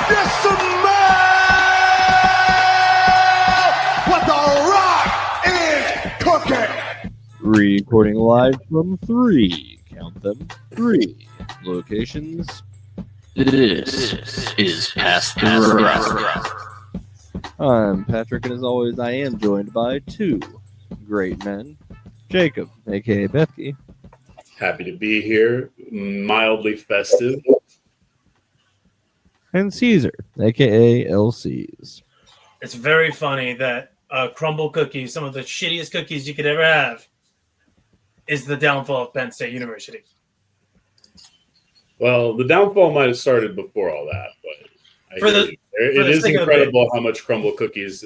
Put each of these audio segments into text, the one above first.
Just smell what the rock is cooking. Recording live from 3, count them, 3 locations. This is Past the Rock. I'm Patrick, and as always, I am joined by 2 great men. Jacob, aka Bethke. Happy to be here. Mildly festive. And Caesar, aka LCs. It's very funny that crumble cookies, some of the shittiest cookies you could ever have, is the downfall of Penn State University. Well, the downfall might have started before all that, but it is incredible how much crumble cookies.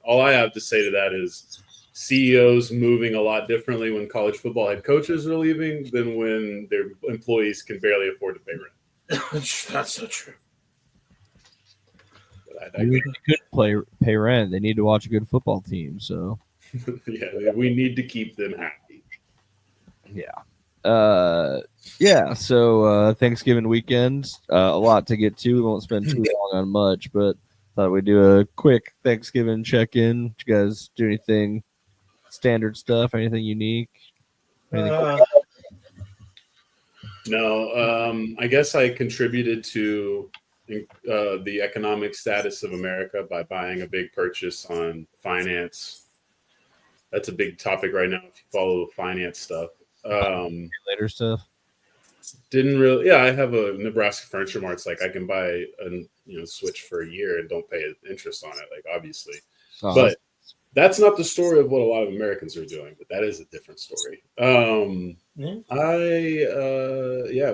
All I have to say to that is CEOs moving a lot differently when college football head coaches are leaving than when their employees can barely afford to pay rent. That's so true. They could pay rent. They need to watch a good football team. So, yeah, we need to keep them happy. Yeah. So Thanksgiving weekend, a lot to get to. We won't spend too long on much, but thought we'd do a quick Thanksgiving check-in. Did you guys do anything standard stuff? Anything unique? No. I guess I contributed to the economic status of America by buying a big purchase on finance. That's a big topic right now if you follow the finance stuff. Later stuff. Didn't really. Yeah, I have a Nebraska Furniture Mart. It's like I can buy a Switch for a year and don't pay interest on it. Like obviously, but that's not the story of what a lot of Americans are doing. But that is a different story.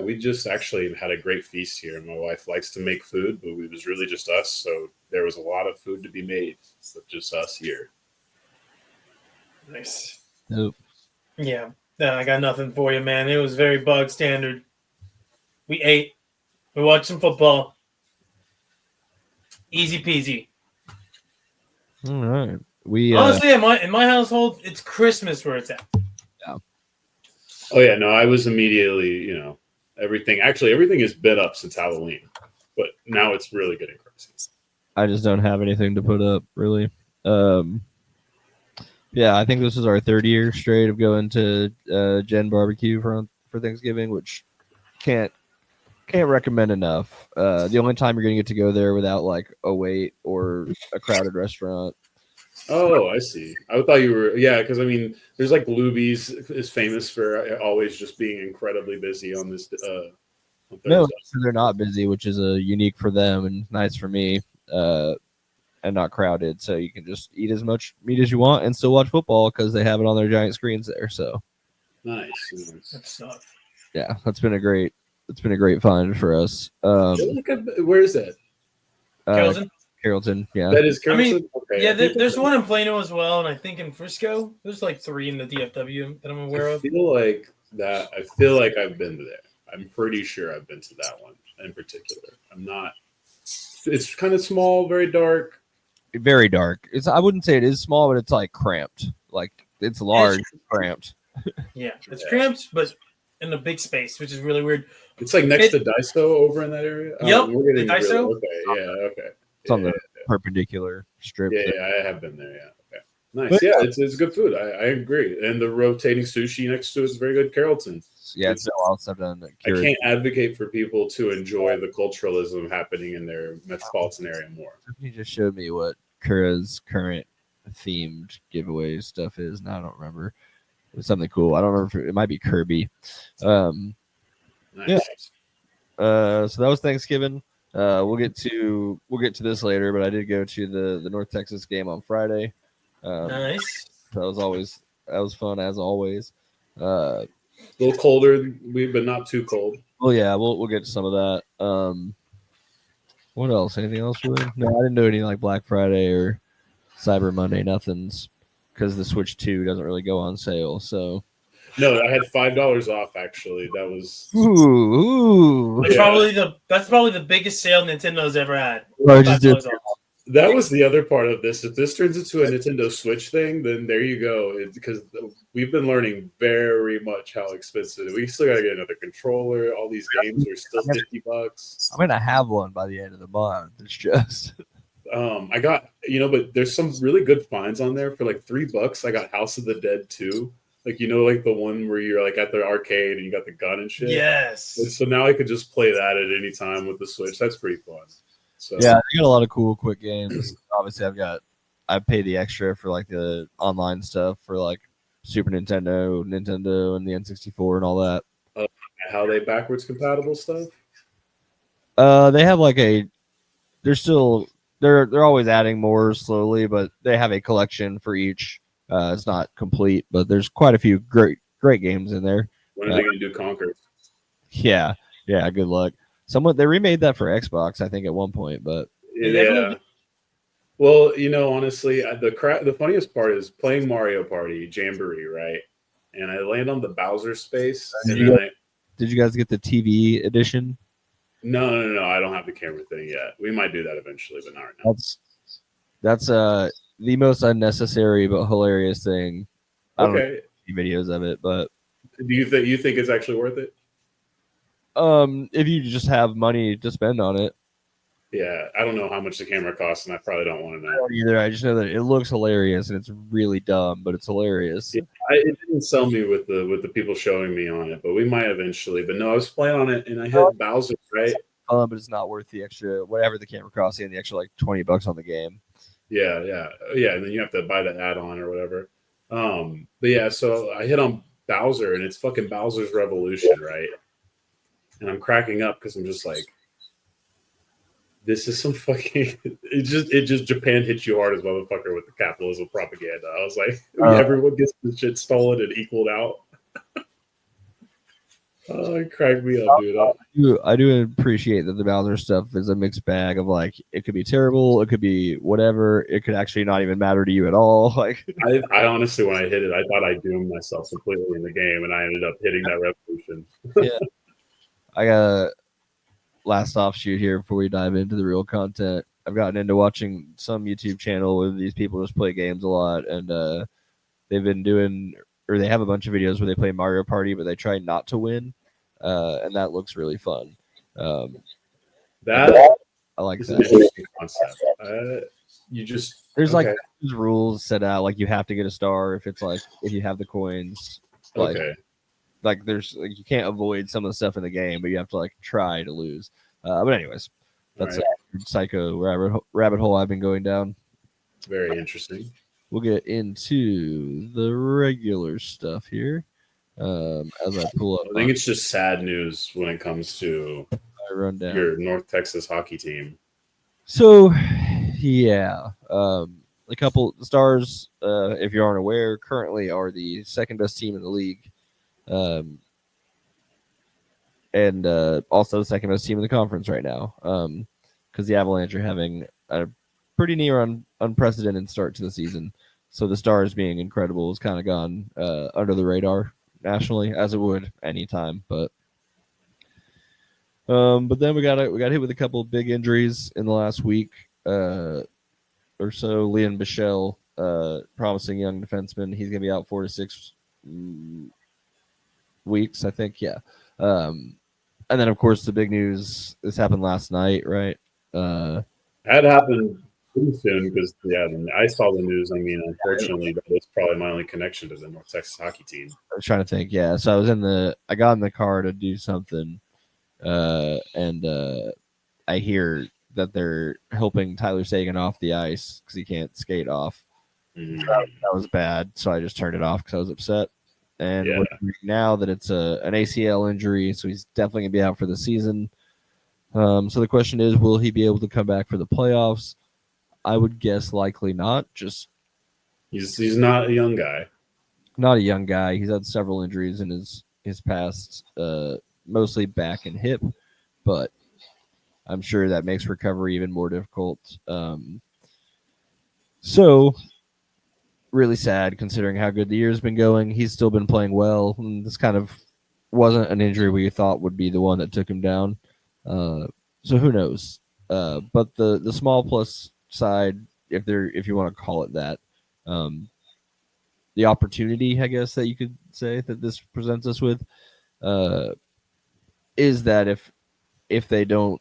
We just actually had a great feast here. My wife likes to make food, but it was really just us. So there was a lot of food to be made, but just us here. Nice. Nope. Yeah. No, I got nothing for you, man. It was very bug standard. We ate. We watched some football. Easy peasy. All right. Honestly, in my household, it's Christmas where it's at. Yeah. Oh yeah, no, I was immediately, everything has been up since Halloween, but now it's really getting crazy. I just don't have anything to put up, really. Yeah, I think this is our 3rd year straight of going to Gen Barbecue for Thanksgiving, which can't recommend enough. The only time you're going to get to go there without like a wait or a crowded restaurant. Oh, I see. I thought you were, because I mean, there's like Luby's is famous for always just being incredibly busy on this. No, they're not busy, which is unique for them and nice for me. And not crowded, so you can just eat as much meat as you want and still watch football because they have it on their giant screens there. So nice. That's tough. Yeah, it's been a great find for us. Where is that? Carrollton, yeah. That is Carrollton. I mean, okay. Yeah, there's one in Plano as well, and I think in Frisco. There's like 3 in the DFW that I'm aware of. I feel like I've been there. I'm pretty sure I've been to that one in particular. I'm not. It's kind of small, very dark. Very dark. I wouldn't say it is small, but it's like cramped. Like it's large, cramped. Yeah, it's cramped, but in a big space, which is really weird. It's like next to Daiso over in that area. Yep, we're getting Daiso. Okay. It's on the perpendicular strip. Yeah, I have been there. Yeah, okay, nice. But, it's good food. I agree. And the rotating sushi next to it is very good. Carrollton. Yeah, it's also done. I can't advocate for people to enjoy the culturalism happening in their metropolitan area more. You just showed me what Kura's current themed giveaway stuff is. Now I don't remember. It was something cool. I don't remember. It might be Kirby. Nice. Yeah. So that was Thanksgiving. We'll get to this later, but I did go to the North Texas game on Friday. Nice. That was fun as always. A little colder, but not too cold. Well, yeah, we'll get to some of that. What else? Anything else really? No, I didn't do any like Black Friday or Cyber Monday. Nothing's because the Switch 2 doesn't really go on sale. So no, I had $5 off actually. That was ooh. That's probably the biggest sale Nintendo's ever had. Well, I just did That was the other part of this. If this turns into a Nintendo Switch thing, then there you go. Because we've been learning very much how expensive. We still gotta get another controller. All these games are still $50. I'm gonna have one by the end of the month. It's just I got but there's some really good finds on there for like $3. I got House of the Dead 2. Like like the one where you're like at the arcade and you got the gun and shit. Yes. And so now I could just play that at any time with the Switch. That's pretty fun. So yeah, I got a lot of cool quick games. Obviously, I pay the extra for like the online stuff for like Super Nintendo, and the N64 and all that. How they backwards compatible stuff? They have like they're always adding more slowly, but they have a collection for each. It's not complete, but there's quite a few great games in there. When are they going to do Conquer? Yeah. Good luck. They remade that for Xbox, I think, at one point, but yeah. Well, honestly, the funniest part is playing Mario Party Jamboree, right? And I land on the Bowser space. Did you guys get the TV edition? No. I don't have the camera thing yet. We might do that eventually, but not right now. That's the most unnecessary but hilarious thing. I don't know videos of it, but do you think it's actually worth it? If you just have money to spend on it. Yeah, I don't know how much the camera costs, and I probably don't want to know either. I just know that it looks hilarious, and it's really dumb, but it's hilarious. Yeah, it didn't sell me with the people showing me on it, but we might eventually. But no, I was playing on it, and I hit Bowser, right? But it's not worth the extra whatever the camera costs and the extra like $20 on the game. Yeah, and then you have to buy the add-on or whatever. But yeah, so I hit on Bowser, and it's fucking Bowser's Revolution, right? And I'm cracking up because I'm just like, this is some fucking. It just Japan hits you hard as motherfucker with the capitalism propaganda. I was like, everyone gets the shit stolen and equaled out. Oh, it cracked me up, dude. I do appreciate that the Bowser stuff is a mixed bag of like it could be terrible, it could be whatever, it could actually not even matter to you at all. Like I honestly, when I hit it, I thought I doomed myself completely in the game, and I ended up hitting that revolution. Yeah. I got a last offshoot here before we dive into the real content. I've gotten into watching some YouTube channel where these people just play games a lot, and they've been doing, or they have a bunch of videos where they play Mario Party, but they try not to win, and that looks really fun. That I like is that. an interesting concept. There's like rules set out, like you have to get a star if you have the coins. Like there's you can't avoid some of the stuff in the game, but you have to like try to lose. But anyways, that's a psycho rabbit hole I've been going down. Very interesting. We'll get into the regular stuff here as I pull up. I think it's just sad news when it comes to your North Texas hockey team. So, yeah, a couple Stars, if you aren't aware, currently are the second best team in the league. And also the second best team in the conference right now, because the Avalanche are having a pretty near unprecedented start to the season. So the Stars being incredible has kind of gone under the radar nationally, as it would anytime. But then we got hit with a couple of big injuries in the last week or so. Leon Bichelle, promising young defenseman, he's gonna be out 4 to 6 weeks, I think. Yeah. And then of course the big news, this happened last night, right? That happened pretty soon because I saw the news. I mean, unfortunately, that was probably my only connection to the North Texas hockey team. I was trying to think. Yeah, so I got in the car to do something, and I hear that they're helping Tyler Sagan off the ice because he can't skate off. That was bad, so I just turned it off because I was upset. And we're hearing now that it's an ACL injury, so he's definitely going to be out for the season. So the question is, will he be able to come back for the playoffs? I would guess likely not. Just he's not a young guy. Not a young guy. He's had several injuries in his past, mostly back and hip, but I'm sure that makes recovery even more difficult. So really sad considering how good the year's been going. He's still been playing well, and this kind of wasn't an injury we thought would be the one that took him down. So who knows? But the small plus side, if you want to call it that, the opportunity, I guess, that you could say that this presents us with, is that if they don't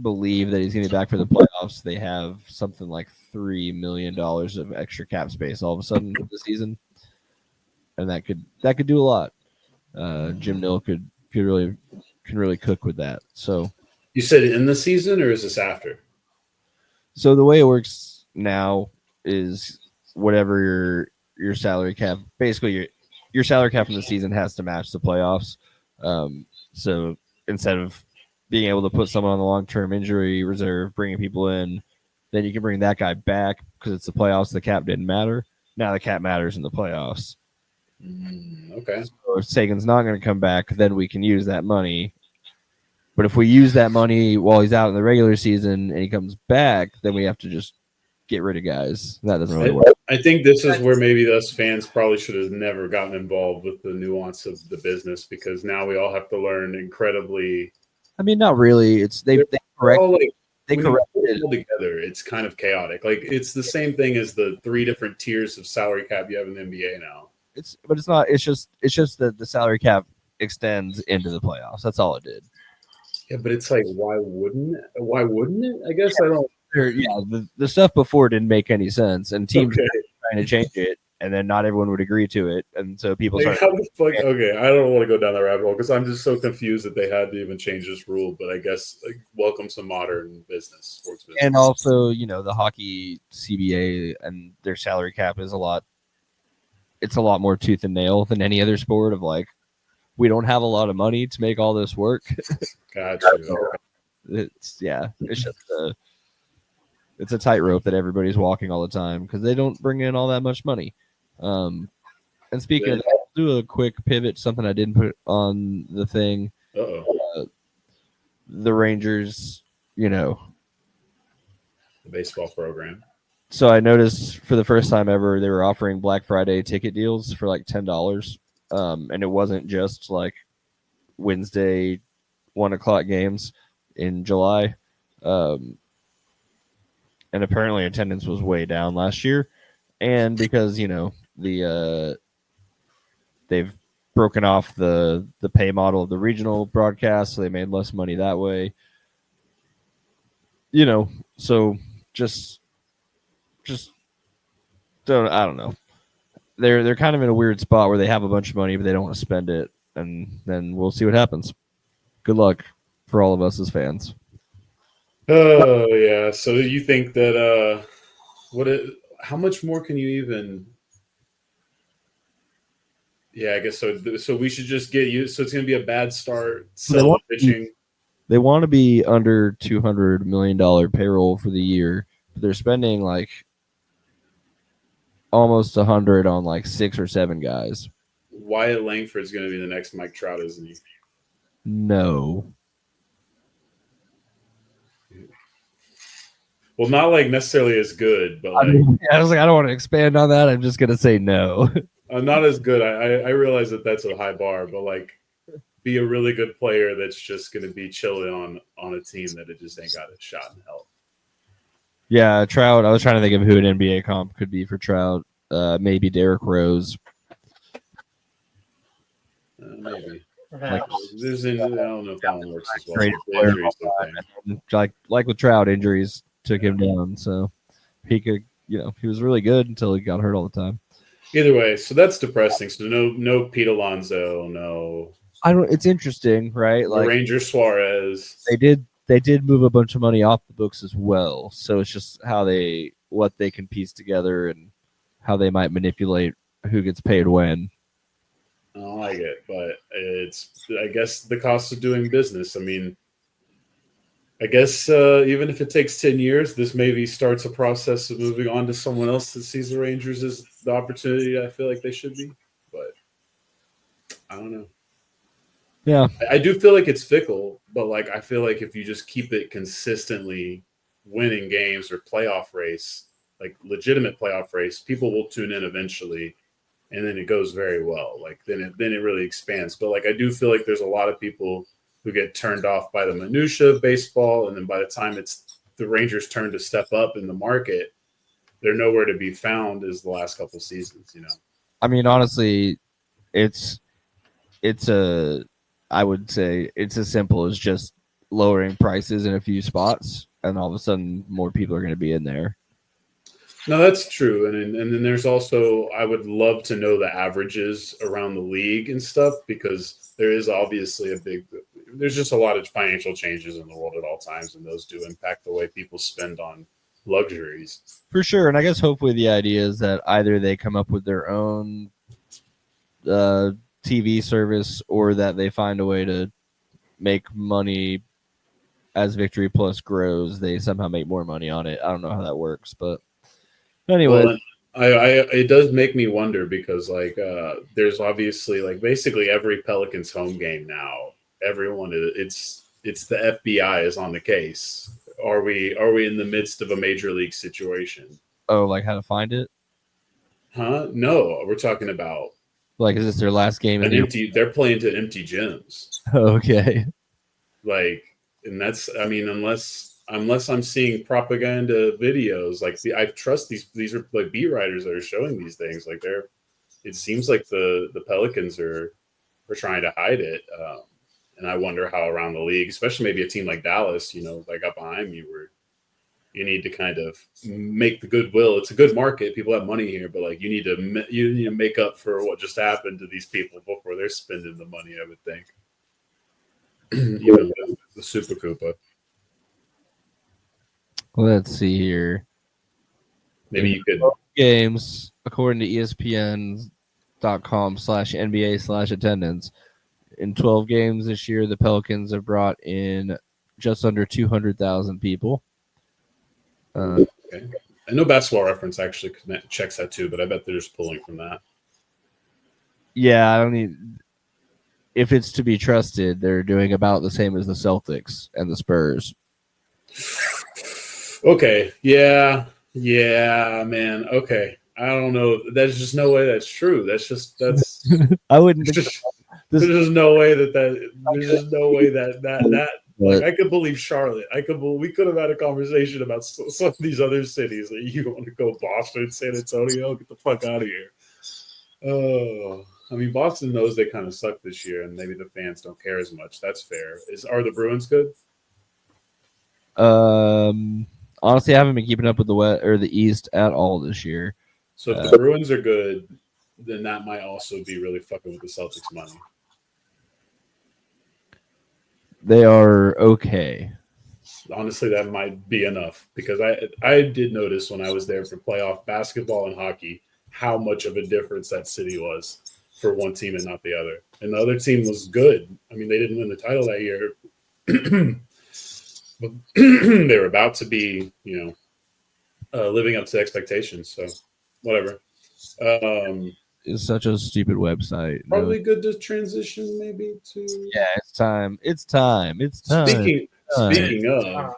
believe that he's going to be back for the playoffs, they have something like $3 million of extra cap space all of a sudden this season, and that could do a lot. Jim Nill can really cook with that. So you said in the season, or is this after? So the way it works now is whatever your salary cap, basically your salary cap in the season has to match the playoffs. So instead of being able to put someone on the long-term injury reserve, bringing people in, then you can bring that guy back because it's the playoffs. The cap didn't matter. Now the cap matters in the playoffs. Okay. So if Sagan's not going to come back, then we can use that money. But if we use that money while he's out in the regular season and he comes back, then we have to just get rid of guys. That doesn't really work. I think this is where maybe us fans probably should have never gotten involved with the nuance of the business, because now we all have to learn incredibly. I mean, not really. It's they corrected. They corrected it together. It's kind of chaotic. Like it's the same thing as the 3 different tiers of salary cap you have in the NBA now. But it's not. It's just that the salary cap extends into the playoffs. That's all it did. Yeah, but it's like, why wouldn't it? I guess I don't. Yeah, the stuff before didn't make any sense, and teams were trying to change it, and then not everyone would agree to it, and so people started. How the fuck? Okay, I don't want to go down that rabbit hole because I'm just so confused that they had to even change this rule. But I guess welcome to modern business, sports business, and also the hockey CBA and their salary cap is a lot. It's a lot more tooth and nail than any other sport. Of like, we don't have a lot of money to make all this work. Gotcha. It's just it's a tightrope that everybody's walking all the time because they don't bring in all that much money. And speaking of that, I'll do a quick pivot, something I didn't put on the thing. The Rangers, the baseball program. So I noticed for the first time ever, they were offering Black Friday ticket deals for like $10. And it wasn't just like Wednesday 1:00 games in July. And apparently attendance was way down last year. And because, they've broken off the pay model of the regional broadcast, so they made less money that way. So just I don't know. They're kind of in a weird spot where they have a bunch of money, but they don't want to spend it, and then we'll see what happens. Good luck for all of us as fans. Oh yeah. So you think that how much more can you even? Yeah, I guess so. So we should just get used. So it's going to be a bad start. Pitching. They want to be under $200 million payroll for the year, but they're spending like almost 100 on like 6 or 7 guys. Wyatt Langford's going to be the next Mike Trout, isn't he? No. Well, not like necessarily as good, but like I was like, I don't want to expand on that. I'm just going to say no. Not as good. I realize that that's a high bar, but like be a really good player that's just going to be chilling on a team that it just ain't got a shot in hell. Yeah, Trout. I was trying to think of who an NBA comp could be for Trout. Maybe Derrick Rose. Maybe. Perhaps. I don't know if that one works as well. Like with Trout, injuries took him down. So he could, he was really good until he got hurt all the time. Either way, so that's depressing. So no Pete Alonso, no. It's interesting, right? Like Ranger Suarez. They did move a bunch of money off the books as well. So it's just what they can piece together and how they might manipulate who gets paid when. I don't like it, but it's, I guess, the cost of doing business. I mean, I guess even if it takes 10 years, this maybe starts a process of moving on to someone else that sees the Rangers as the opportunity I feel like they should be. But I don't know. Yeah. I do feel like it's fickle, but like I feel like if you just keep it consistently winning games or playoff race, like legitimate playoff race, people will tune in eventually, and then it goes very well. Like then it really expands. But like I do feel like there's a lot of people who get turned off by the minutia of baseball, and then by the time it's the Rangers' turn to step up in the market, they're nowhere to be found as the last couple seasons. I mean, honestly, it's I would say it's as simple as just lowering prices in a few spots, and all of a sudden more people are going to be in there. No, that's true. And then there's also, I would love to know the averages around the league and stuff, because there is obviously there's just a lot of financial changes in the world at all times, and those do impact the way people spend on luxuries. For sure. And I guess hopefully the idea is that either they come up with their own TV service, or that they find a way to make money as Victory Plus grows. They somehow make more money on it. I don't know how that works, but anyway. Well, it does make me wonder, because there's obviously basically every Pelicans home game now, everyone it's the FBI is on the case. Are we in the midst of a major league situation? Oh, like how to find it? Huh? No, we're talking about is this their last game? They're playing to empty gyms. Okay. And that's, I mean, unless I'm seeing propaganda videos, I trust these are beat writers that are showing these things. It seems like the Pelicans are trying to hide it. And I wonder how around the league, especially maybe a team like Dallas, up behind me, where you need to kind of make the goodwill. It's a good market. People have money here, but you need to make up for what just happened to these people before they're spending the money, I would think. The Super Koopa. Let's see here. Maybe you could. Games, according to ESPN.com/NBA/attendance, in 12 games this year, the Pelicans have brought in just under 200,000 people. Okay. I know Basketball Reference actually checks that too, but I bet they're just pulling from that. Yeah, I don't need. If it's to be trusted, they're doing about the same as the Celtics and the Spurs. Okay. Yeah, man. Okay. I don't know. There's just no way that's true. That's I wouldn't think there's just no way that there's just no way that I could believe Charlotte. We could have had a conversation about some of these other cities that you want to go. Boston, San Antonio, get the fuck out of here. Oh, I mean, Boston knows they kind of suck this year, and maybe the fans don't care as much. That's fair. Are the Bruins good? Honestly, I haven't been keeping up with the West or the East at all this year. So if the Bruins are good, then that might also be really fucking with the Celtics' money. They are okay. Honestly, that might be enough, because I did notice when I was there for playoff basketball and hockey how much of a difference that city was for one team and not the other. And the other team was good. I mean, they didn't win the title that year. But they were about to be, living up to expectations. So, whatever. It's such a stupid website. Probably good to transition maybe to. Yeah, it's time. Speaking of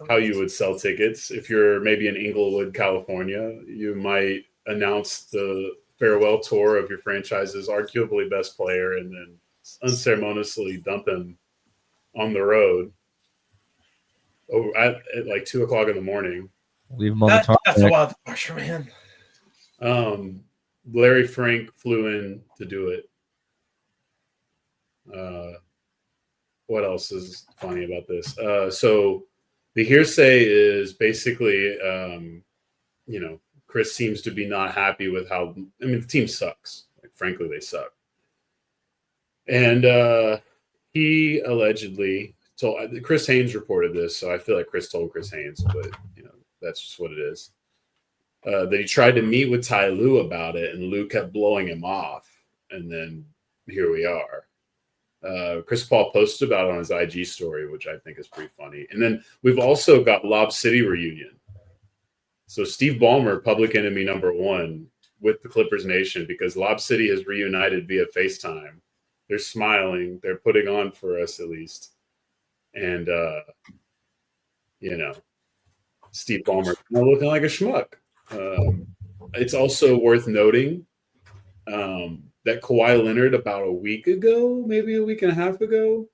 how you would sell tickets, if you're maybe in Inglewood, California, you might announce the farewell tour of your franchise's arguably best player, and then unceremoniously dump him on the road at 2:00 in the morning. Leave him on the top. That's a wild departure, man. Larry Frank flew in to do it. What else is funny about this? So the hearsay is basically, Chris seems to be not happy with how. I mean, the team sucks. Frankly, they suck. And he allegedly told Chris Haynes reported this, so I feel like Chris told Chris Haynes, but that's just what it is. That he tried to meet with Ty Lue about it, and Lue kept blowing him off, and then here we are. Chris Paul posted about it on his IG story, which I think is pretty funny. And then we've also got Lob City reunion. So Steve Ballmer, public enemy number one with the Clippers Nation, because Lob City has reunited via FaceTime. They're smiling. They're putting on for us at least. And, Steve Ballmer looking like a schmuck. It's also worth noting that Kawhi Leonard about a week ago, maybe a week and a half ago,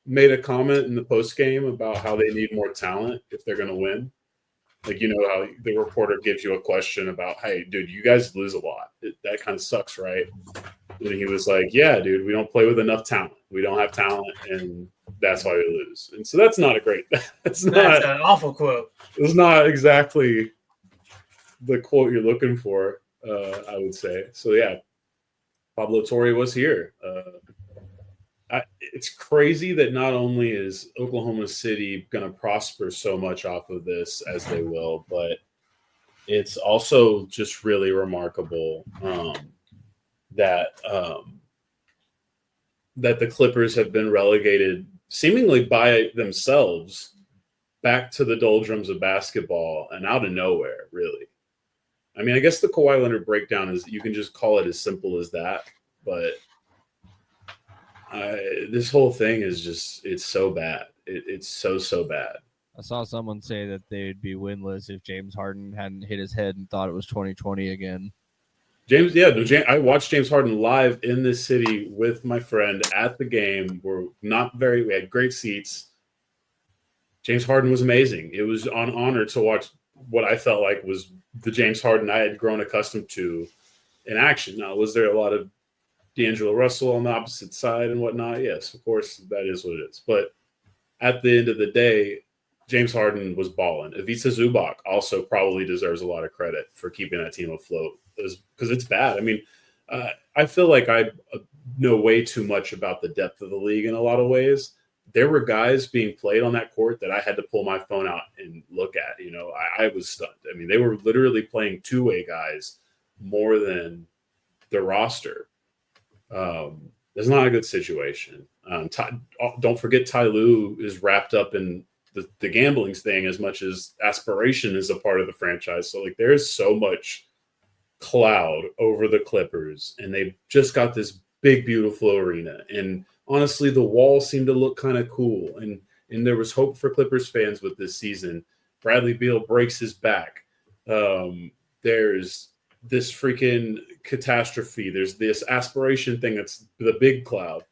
made a comment in the post game about how they need more talent if they're going to win. Like, you know, how the reporter gives you a question about, hey, dude, you guys lose a lot. That kind of sucks, right? And he was like, yeah, dude, we don't play with enough talent. We don't have talent, and that's why we lose. And so that's not a great – that's an awful quote. It's not exactly the quote you're looking for, I would say. So, yeah, Pablo Torre was here. It's crazy that not only is Oklahoma City going to prosper so much off of this as they will, but it's also just really remarkable that the Clippers have been relegated seemingly by themselves back to the doldrums of basketball and out of nowhere, really. I mean, I guess the Kawhi Leonard breakdown is you can just call it as simple as that, but this whole thing is just, it's so bad. It's so bad. I saw someone say that they'd be winless if James Harden hadn't hit his head and thought it was 2020 again. I watched James Harden live in this city with my friend at the game. We had great seats. James Harden was amazing. It was an honor to watch what I felt like was the James Harden I had grown accustomed to in action. Now, was there a lot of D'Angelo Russell on the opposite side and whatnot? Yes, of course, that is what it is. But at the end of the day, James Harden was balling. Ivica Zubac also probably deserves a lot of credit for keeping that team afloat because it's bad. I mean, I feel like I know way too much about the depth of the league in a lot of ways. There were guys being played on that court that I had to pull my phone out and look at. You know, I was stunned. I mean, they were literally playing two-way guys more than the roster. It's not a good situation. Don't forget Ty Lue is wrapped up in the gambling thing as much as aspiration is a part of the franchise. So, like, there's so much cloud over the Clippers, and they've just got this big, beautiful arena. And honestly, the wall seemed to look kind of cool. And there was hope for Clippers fans with this season. Bradley Beal breaks his back. There's this freaking catastrophe. There's this aspiration thing that's the big cloud.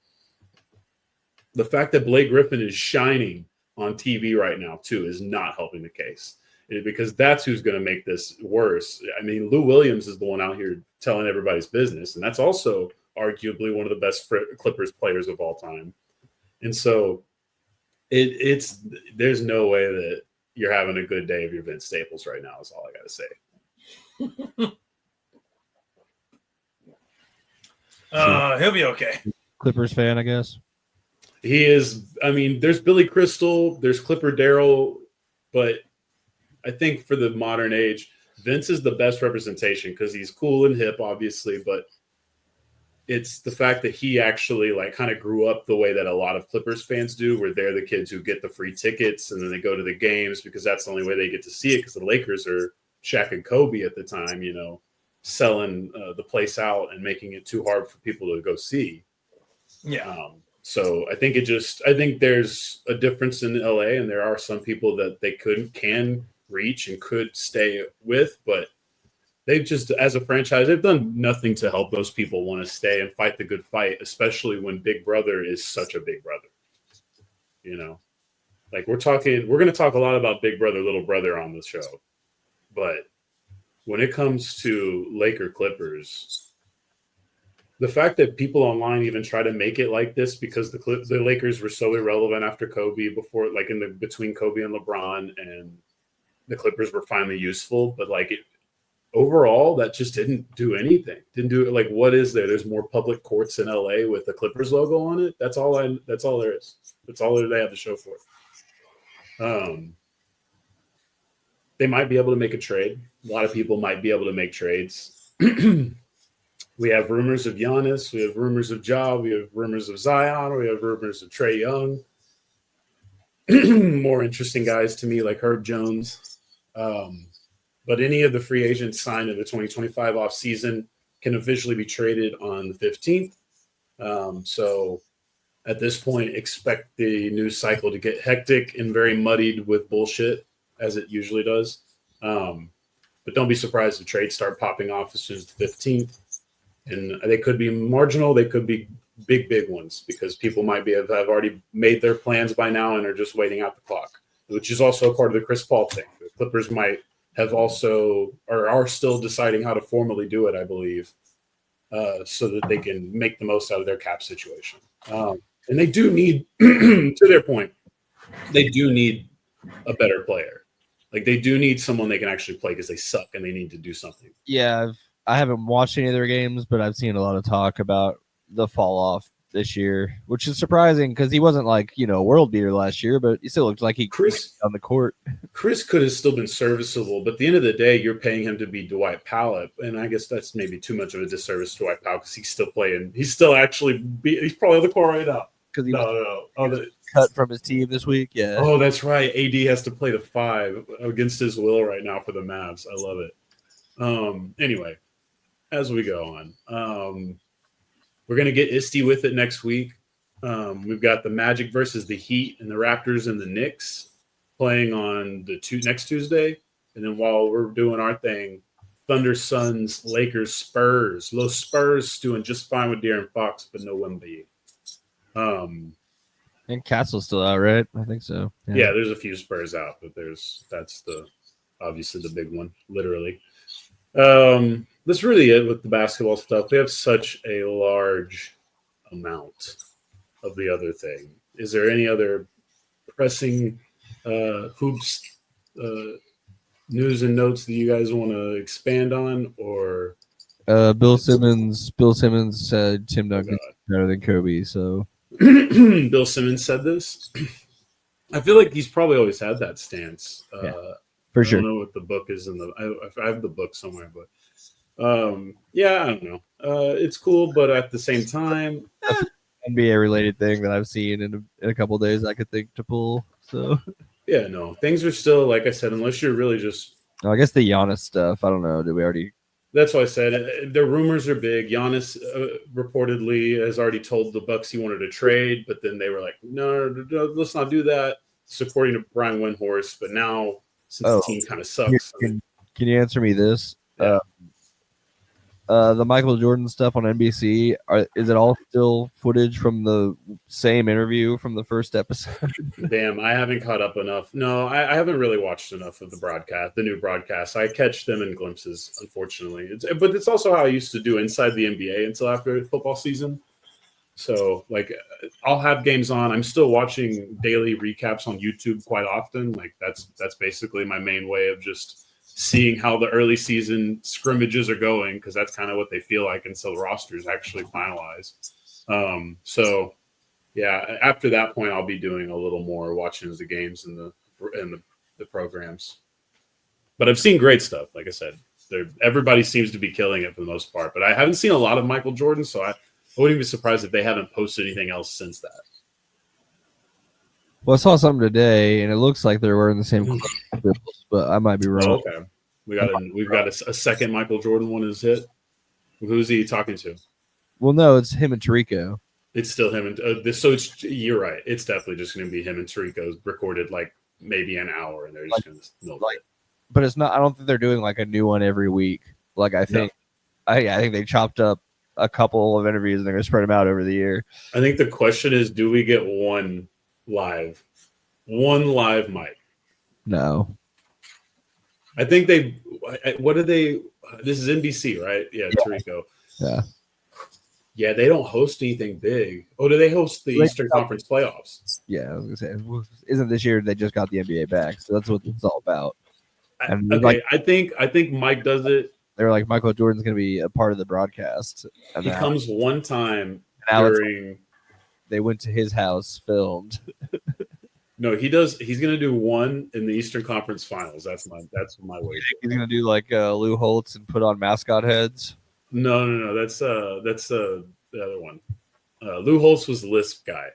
The fact that Blake Griffin is shining on TV right now, too, is not helping the case because that's who's going to make this worse. I mean, Lou Williams is the one out here telling everybody's business, and that's also arguably one of the best Clippers players of all time. And so there's no way that you're having a good day if you're Vince Staples right now is all I got to say. He'll be okay. Clippers fan, I guess. He is. I mean, there's Billy Crystal, there's Clipper Darrell, but I think for the modern age, Vince is the best representation because he's cool and hip, obviously, but it's the fact that he actually like kind of grew up the way that a lot of Clippers fans do, where they're the kids who get the free tickets and then they go to the games because that's the only way they get to see it because the Lakers are Shaq and Kobe at the time, you know, selling the place out and making it too hard for people to go see. Yeah. So I think there's a difference in LA, and there are some people that they can reach and could stay with, but they've just, as a franchise, they've done nothing to help those people want to stay and fight the good fight, especially when Big Brother is such a big brother. You know, like we're going to talk a lot about Big Brother, Little Brother on the show, but when it comes to Laker Clippers, the fact that people online even try to make it like this because the Lakers were so irrelevant after Kobe before, like between Kobe and LeBron, and the Clippers were finally useful, but like overall, that just didn't do anything. Didn't do it. Like, what is there? There's more public courts in LA with the Clippers logo on it. That's all there is. That's all they have to show for it. They might be able to make a trade. A lot of people might be able to make trades. We have rumors of Giannis. We have rumors of Ja. We have rumors of Zion. We have rumors of Trae Young. More interesting guys to me like Herb Jones. But any of the free agents signed in the 2025 offseason can officially be traded on the 15th. So at this point, expect the news cycle to get hectic and very muddied with bullshit, as it usually does. But don't be surprised if trades start popping off as soon as the 15th. And they could be marginal. They could be big ones, because people might have already made their plans by now and are just waiting out the clock, which is also a part of the Chris Paul thing. The Clippers might have also or are still deciding how to formally do it, I believe, so that they can make the most out of their cap situation. And they do need, to their point, they do need a better player. Like, they do need someone they can actually play because they suck and they need to do something. Yeah, I haven't watched any of their games, but I've seen a lot of talk about the fall off this year, which is surprising because he wasn't like, a world beater last year, but he still looked like he Chris on the court. Chris could have still been serviceable, but at the end of the day, you're paying him to be Dwight Powell, and I guess that's maybe too much of a disservice to Dwight Powell because he's still playing. He's still he's probably on the court right now. Because he was cut from his team this week. Yeah. Oh, that's right. AD has to play the 5 against his will right now for the Mavs. I love it. Anyway, as we go on, we're gonna get Isty with it next week. We've got the Magic versus the Heat and the Raptors and the Knicks playing on the next Tuesday, and then while we're doing our thing, Thunder, Suns, Lakers, Spurs. Los Spurs doing just fine with De'Aaron Fox, but no Wemby. And Castle's still out, right? I think so. Yeah, there's a few Spurs out, but that's obviously the big one, literally. That's really it with the basketball stuff. We have such a large amount of the other thing. Is there any other pressing hoops news and notes that you guys want to expand on, or Bill Simmons said Tim Duncan's better than Kobe, so Bill Simmons said this. I feel like he's probably always had that stance. For sure. I don't know what the book is I have the book somewhere, but yeah, I don't know. It's cool, but at the same time, NBA related thing that I've seen in a couple of days I could think to pull. So yeah, no, things are still, like I said, unless you're really just. I guess the Giannis stuff. I don't know. Did we already? That's why I said the rumors are big. Giannis reportedly has already told the Bucks he wanted to trade, but then they were like, no, let's not do that. According to Brian Windhorst, but now since the team kind of sucks. Can you answer me this? Yeah. The Michael Jordan stuff on NBC, is it all still footage from the same interview from the first episode? Damn, I haven't caught up enough. No, I haven't really watched enough of the new broadcast. I catch them in glimpses, unfortunately. But it's also how I used to do inside the NBA until after football season. So, like, I'll have games on. I'm still watching daily recaps on YouTube quite often. Like, that's basically my main way of just seeing how the early season scrimmages are going, because that's kind of what they feel like until the rosters actually finalize. So yeah, after that point, I'll be doing a little more watching of the games and the programs. But I've seen great stuff. Like I said, everybody seems to be killing it for the most part. But I haven't seen a lot of Michael Jordan, so I wouldn't be surprised if they haven't posted anything else since that. Well, I saw something today, and it looks like they're wearing the same clothes, but I might be wrong. Oh, okay, we've got a second Michael Jordan one is hit. Who's he talking to? Well, no, it's him and Tarico. It's still him and so it's. You're right. It's definitely just going to be him and Tarico recorded like maybe an hour, and they're just going to milk it. But it's not. I don't think they're doing like a new one every week. Like I think, I think they chopped up a couple of interviews and they're going to spread them out over the year. I think the question is, do we get one live mic? No. I think what do they? This is NBC, right? Yeah, Tarico. Yeah. Yeah, they don't host anything big. Oh, do they host the Eastern Conference playoffs? Yeah, I was gonna say, isn't this year they just got the NBA back? So that's what it's all about. And okay, I think Mike does it. They're like, Michael Jordan's gonna be a part of the broadcast. And he comes one time during. They went to his house, filmed. No, he does. He's gonna do one in the Eastern Conference Finals. That's my way. He's gonna do like Lou Holtz and put on mascot heads. No. That's the other one. Lou Holtz was the Lisp guy.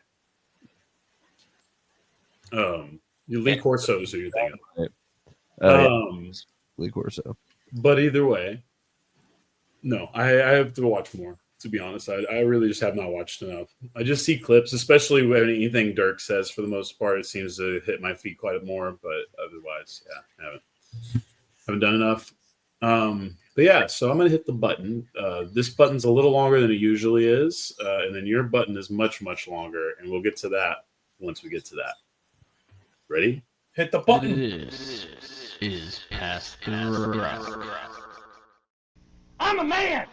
Lee Corso is who you're thinking of. Lee Corso. But either way, no, I have to watch more. To be honest, I really just have not watched enough. I just see clips, especially when anything Dirk says. For the most part, it seems to hit my feet quite more. But otherwise, yeah, I haven't done enough. But yeah, so I'm going to hit the button. This button's a little longer than it usually is, and then your button is much, much longer, and we'll get to that once we get to that. Ready? Hit the button. This is Past the Rock. I'm a man.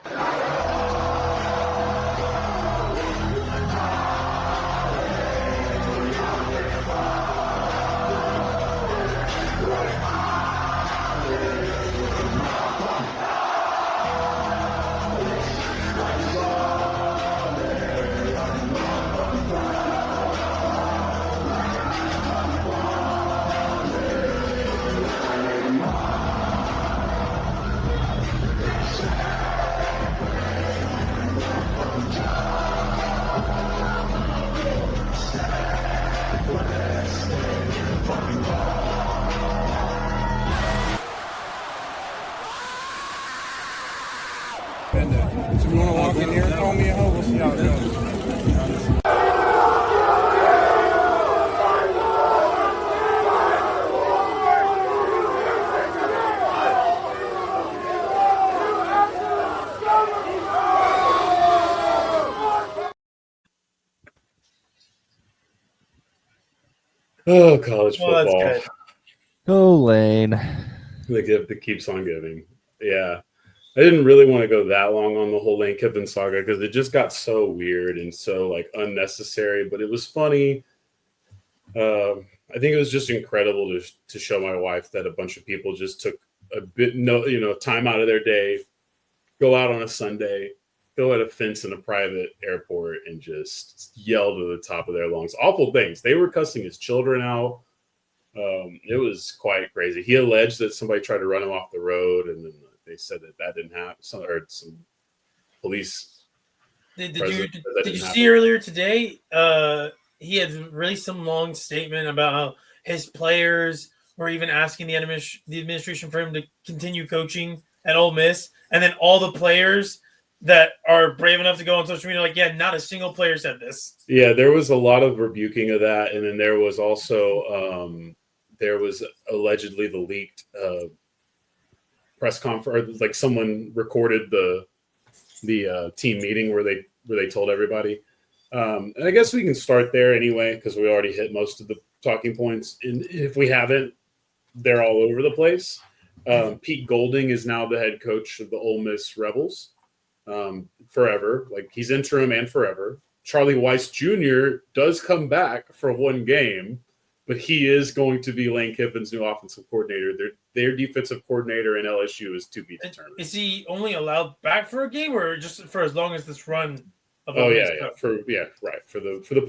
So you want to walk in here and call me a hoe? We'll see how it goes. Oh, college Well, that's football. good. Oh, Lane. The gift that keeps on giving. Yeah. I didn't really want to go that long on the whole Lane Kiffin saga because it just got so weird and so like unnecessary, but it was funny. I think it was just incredible to show my wife that a bunch of people just took a bit time out of their day, go out on a Sunday, go at a fence in a private airport and just yell to the top of their lungs. Awful things. They were cussing his children out. It was quite crazy. He alleged that somebody tried to run him off the road, and then they said that didn't happen. Some police. Did you see earlier today? He had released some long statement about how his players were even asking the administration for him to continue coaching at Ole Miss, and then all the players that are brave enough to go on social media, like, yeah, not a single player said this. Yeah, there was a lot of rebuking of that, and then there was also there was allegedly the leaked press conference, like someone recorded the team meeting where they told everybody. And I guess we can start there anyway because we already hit most of the talking points, and if we haven't, they're all over the place. Pete Golding is now the head coach of the Ole Miss Rebels. Forever, like he's interim and forever. Charlie Weiss Jr. does come back for one game, but he is going to be Lane Kiffin's new offensive coordinator. Their defensive coordinator in LSU is to be determined. Is he only allowed back for a game, or just for as long as this run? For the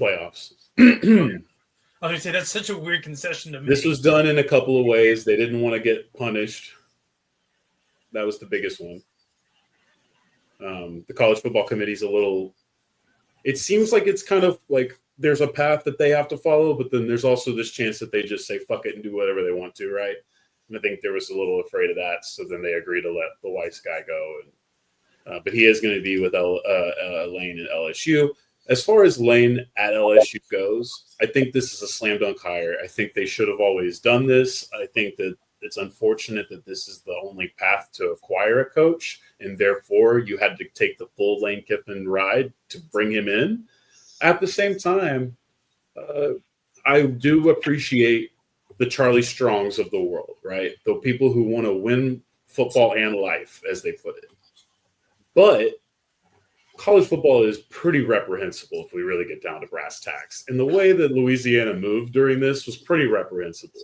playoffs. I was gonna say that's such a weird concession to me. This was done in a couple of ways. They didn't want to get punished. That was the biggest one. The college football committee's a little. It seems like it's kind of like there's a path that they have to follow, but then there's also this chance that they just say fuck it and do whatever they want to, right? And I think there was a little afraid of that, so then they agreed to let the Weiss guy go. And but he is going to be with Lane at LSU. As far as Lane at LSU goes, I think this is a slam dunk hire. I think they should have always done this. I think that it's unfortunate that this is the only path to acquire a coach, and therefore you had to take the full Lane Kiffin ride to bring him in. At the same time, I do appreciate the Charlie Strongs of the world, right? The people who want to win football and life, as they put it. But college football is pretty reprehensible if we really get down to brass tacks. And the way that Louisiana moved during this was pretty reprehensible.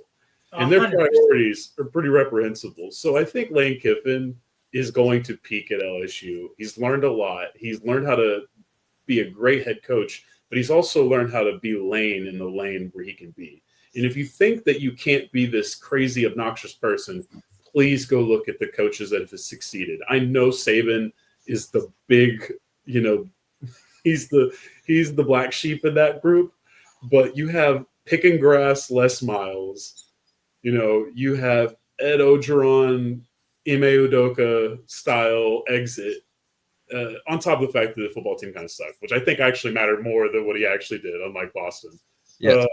And their priorities are pretty reprehensible. So I think Lane Kiffin is going to peak at LSU. He's learned a lot. He's learned how to be a great head coach, but he's also learned how to be Lane in the lane where he can be. And if you think that you can't be this crazy, obnoxious person, please go look at the coaches that have succeeded. I know Saban is the big, he's the black sheep in that group, but you have Picking Grass, Les Miles. You have Ed Ogeron, Ime Udoka style exit, on top of the fact that the football team kind of sucked, which I think actually mattered more than what he actually did, unlike Boston. Yeah,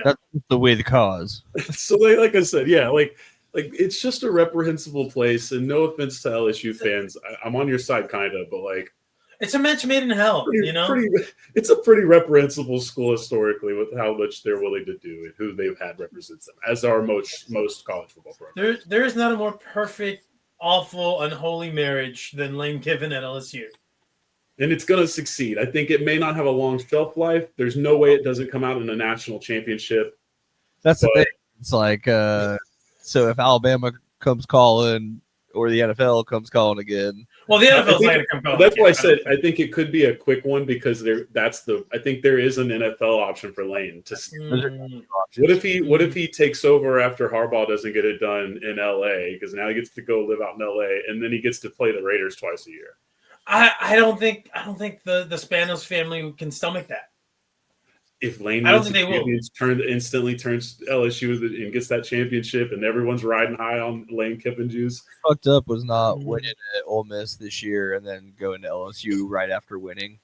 that's the way the cause. So, like I said, yeah, like like it's just a reprehensible place. And no offense to LSU fans, I'm on your side, kind of, but like it's a match made in hell. It's a pretty reprehensible school historically with how much they're willing to do and who they've had represent them, as are most college football programs. There is not a more perfect, awful, unholy marriage than Lane Kiffin at LSU. And it's going to succeed. I think it may not have a long shelf life. There's no way it doesn't come out in a national championship. That's the thing. It's like, so if Alabama comes calling or the NFL comes calling again. Well, the NFL's not going to come calling. That's why I said I think it could be a quick one because I think there is an NFL option for Lane. What if he takes over after Harbaugh doesn't get it done in LA because now he gets to go live out in LA and then he gets to play the Raiders twice a year. I don't think the Spanos family can stomach that. If Lane instantly turns LSU and gets that championship and everyone's riding high on Lane Kiffin juice. Fucked up was not winning at Ole Miss this year and then going to LSU right after winning.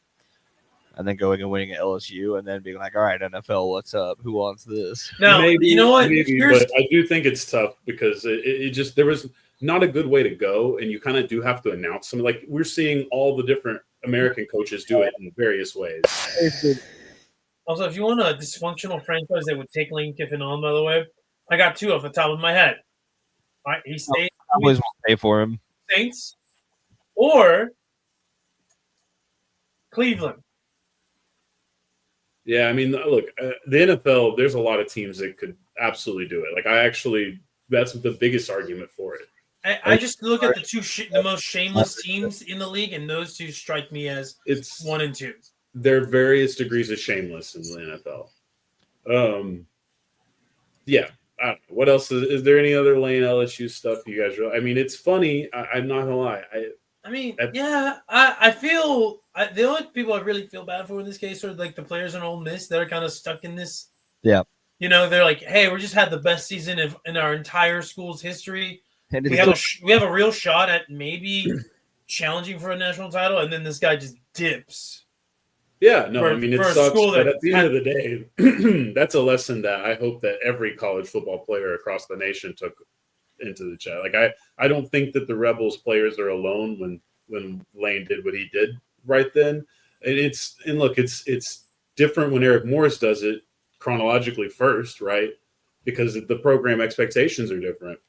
And then going and winning at LSU and then being like, all right, NFL, what's up? Who wants this? Now, you know what? But I do think it's tough because it just there was not a good way to go, and you kind of do have to announce something. Like we're seeing all the different American coaches do it in various ways. Also, if you want a dysfunctional franchise that would take Lane Kiffin on, by the way, I got two off the top of my head. All right, he stays. Always will pay for him. Saints or Cleveland. Yeah, I mean, look, the NFL. There's a lot of teams that could absolutely do it. Like that's the biggest argument for it. I just look at the most shameless teams in the league, and those two strike me as 1 and 2. There are various degrees of shameless in the NFL. Yeah. I don't know. What else is there? Any other Lane LSU stuff you guys? I mean, it's funny. I'm not gonna lie. I feel the only people I really feel bad for in this case are like the players in Ole Miss that are kind of stuck in this. Yeah. You know, they're like, hey, we just had the best season in our entire school's history. We have a real shot at maybe challenging for a national title, and then this guy just dips. Yeah, no, it sucks. But at the end of the day, that's a lesson that I hope that every college football player across the nation took into the chat. Like I don't think that the Rebels players are alone when Lane did what he did right then. And it's different when Eric Morris does it chronologically first, right? Because the program expectations are different.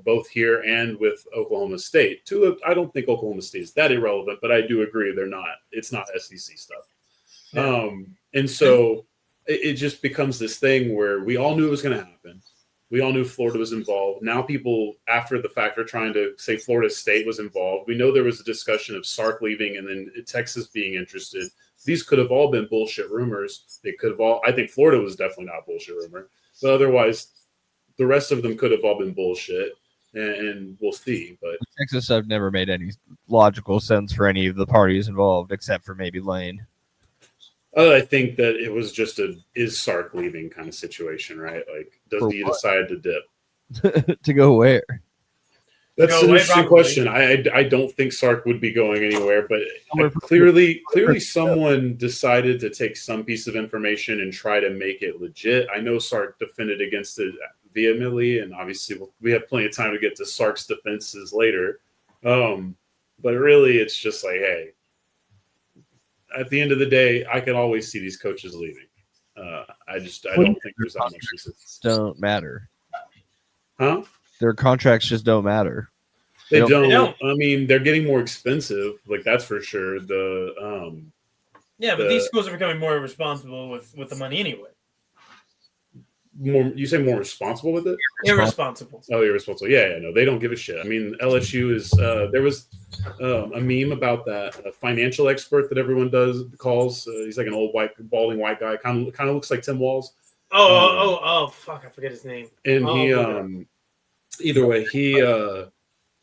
Both here and with Oklahoma State. I don't think Oklahoma State is that irrelevant, but I do agree they're not. It's not SEC stuff. Yeah. And so it just becomes this thing where we all knew it was going to happen. We all knew Florida was involved. Now people, after the fact, are trying to say Florida State was involved. We know there was a discussion of Sark leaving and then Texas being interested. These could have all been bullshit rumors. They could have all – I think Florida was definitely not a bullshit rumor. But otherwise – the rest of them could have all been bullshit, and we'll see. But Texas have never made any logical sense for any of the parties involved, except for maybe Lane. I think that it was just is Sark leaving kind of situation, right? Like, does he decide to dip? To go where? That's an interesting question. I don't think Sark would be going anywhere, but clearly someone decided to take some piece of information and try to make it legit. I know Sark defended against it vehemently, and obviously we have plenty of time to get to Sark's defenses later. But really, it's just like, hey, at the end of the day, I can always see these coaches leaving. I don't think there's that much resistance. Don't matter. Huh? Their contracts just don't matter. They don't. I mean, they're getting more expensive. Like, that's for sure. But these schools are becoming more responsible with the money anyway. You say more responsible with it? Irresponsible. Oh, irresponsible. Yeah, no, they don't give a shit. I mean, LSU is. There was a meme about that financial expert that everyone calls. He's like an old balding white guy. Kind of looks like Tim Walz. Fuck! I forget his name. And he, either way,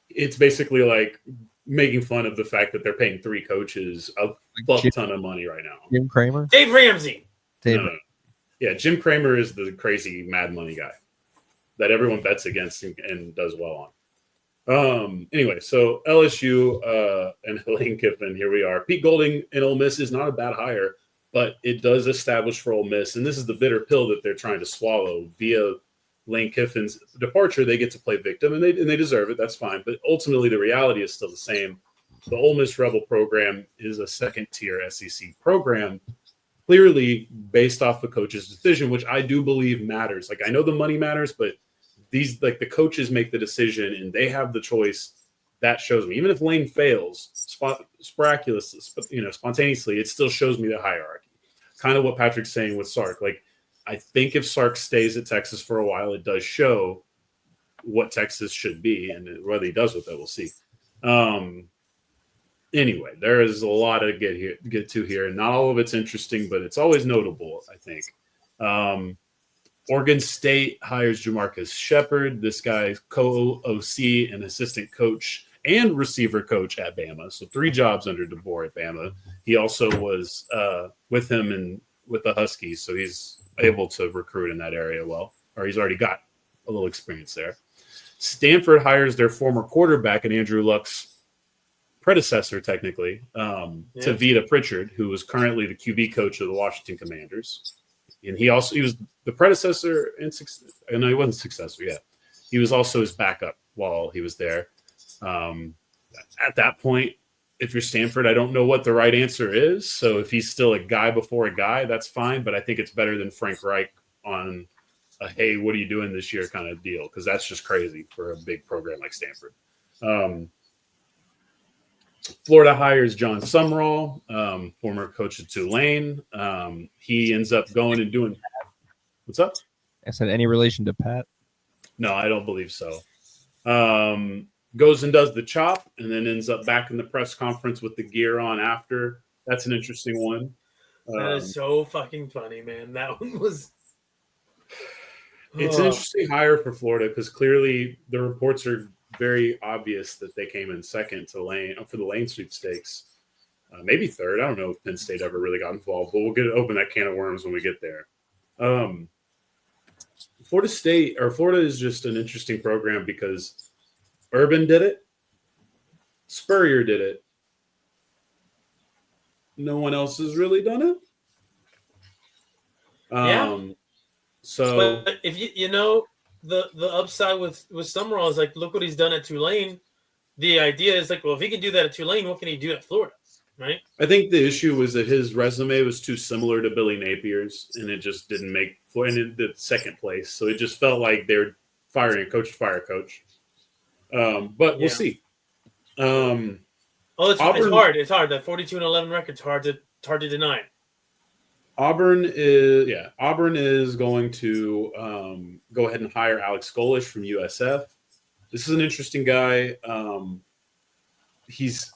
it's basically like making fun of the fact that they're paying 3 coaches a buck ton of money right now. Jim Cramer? Dave Ramsey. No. Yeah, Jim Cramer is the crazy mad money guy that everyone bets against and does well on. Anyway, so LSU and Lane Kiffin, here we are. Pete Golding in Ole Miss is not a bad hire, but it does establish for Ole Miss, and this is the bitter pill that they're trying to swallow via Lane Kiffin's departure, they get to play victim, and they deserve it. That's fine. But ultimately, the reality is still the same. The Ole Miss Rebel program is a second-tier SEC program, clearly based off the coach's decision, which I do believe matters. Like, I know the money matters, but the coaches make the decision, and they have the choice. That shows me. Even if Lane fails spontaneously, it still shows me the hierarchy. Kind of what Patrick's saying with Sark. Like, I think if Sark stays at Texas for a while, it does show what Texas should be, and whether he does with that, we'll see. Anyway, there is a lot to get to here, and not all of it's interesting, but it's always notable, I think. Oregon State hires Jamarcus Shepard. This guy's co-OC and assistant coach and receiver coach at Bama. So 3 jobs under DeBoer at Bama. He also was with him and with the Huskies, so he's able to recruit in that area well, or he's already got a little experience there. Stanford hires their former quarterback and Andrew Luck's predecessor, technically, Tavita Pritchard, who is currently the QB coach of the Washington Commanders. And he was the predecessor and no, he wasn't successor yet. He was also his backup while he was there. At that point, if you're Stanford, I don't know what the right answer is. So if he's still a guy before a guy, that's fine. But I think it's better than Frank Reich on a, hey, what are you doing this year kind of deal? Because that's just crazy for a big program like Stanford. Florida hires John Sumrall, former coach of Tulane. He ends up going and doing – what's up? I said, any relation to Pat? No, I don't believe so. Goes and does the chop and then ends up back in the press conference with the gear on after. That's an interesting one. That is so fucking funny, man. That one was – It's an interesting hire for Florida because clearly the reports are very obvious that they came in second to Lane for the Lane sweepstakes. Maybe third. I don't know if Penn State ever really got involved, but we'll open that can of worms when we get there. Florida is just an interesting program because Urban did it. Spurrier did it. No one else has really done it. So but if you know the upside with Summerall is like, look what he's done at Tulane. The idea is like, well, if he can do that at Tulane, what can he do at Florida? Right. I think the issue was that his resume was too similar to Billy Napier's, and it just didn't make Florida in the second place. So it just felt like they're firing a coach to fire a coach. But we'll see. It's hard. It's hard. That 42-11 record's hard to deny. Auburn is going to go ahead and hire Alex Golish from USF. This is an interesting guy. His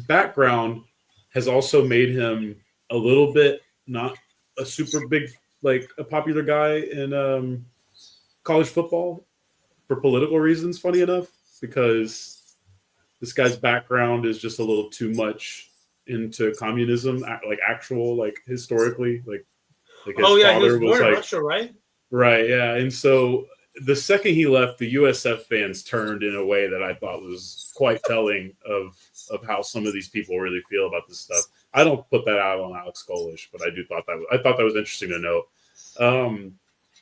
background has also made him a little bit not a super big, like a popular guy in college football for political reasons, funny enough, because this guy's background is just a little too much into communism, like actual, like historically, like his father was like Russia, right? Right, yeah. And so the second he left, the USF fans turned in a way that I thought was quite telling of how some of these people really feel about this stuff. I don't put that out on Alex Golish, but I thought that was interesting to note.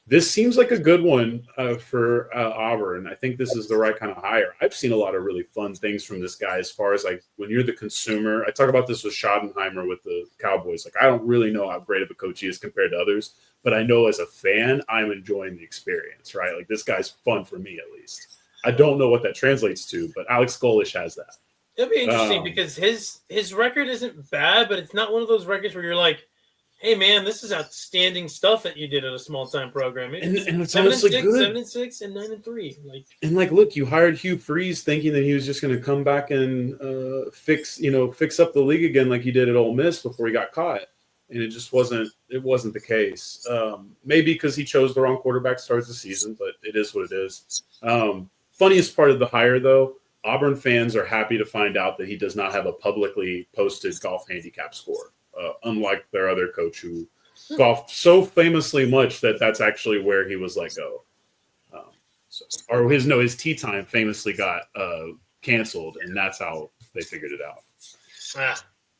This seems like a good one for Auburn. I think this is the right kind of hire. I've seen a lot of really fun things from this guy as far as like when you're the consumer. I talk about this with Schottenheimer with the Cowboys. Like, I don't really know how great of a coach he is compared to others, but I know as a fan, I'm enjoying the experience, right? Like, this guy's fun for me, at least. I don't know what that translates to, but Alex Golish has that. It'll be interesting because his record isn't bad, but it's not one of those records where you're like, hey man, this is outstanding stuff that you did at a small time program. And it's honestly good. 7-6 and 9-3. Look, you hired Hugh Freeze thinking that he was just going to come back and fix up the league again like he did at Ole Miss before he got caught, and it just wasn't. It wasn't the case. Maybe because he chose the wrong quarterback to start the season, but it is what it is. Funniest part of the hire, though, Auburn fans are happy to find out that he does not have a publicly posted golf handicap score. Unlike their other coach who golfed so famously much that that's actually where he was let go. His tee time famously got canceled, and that's how they figured it out.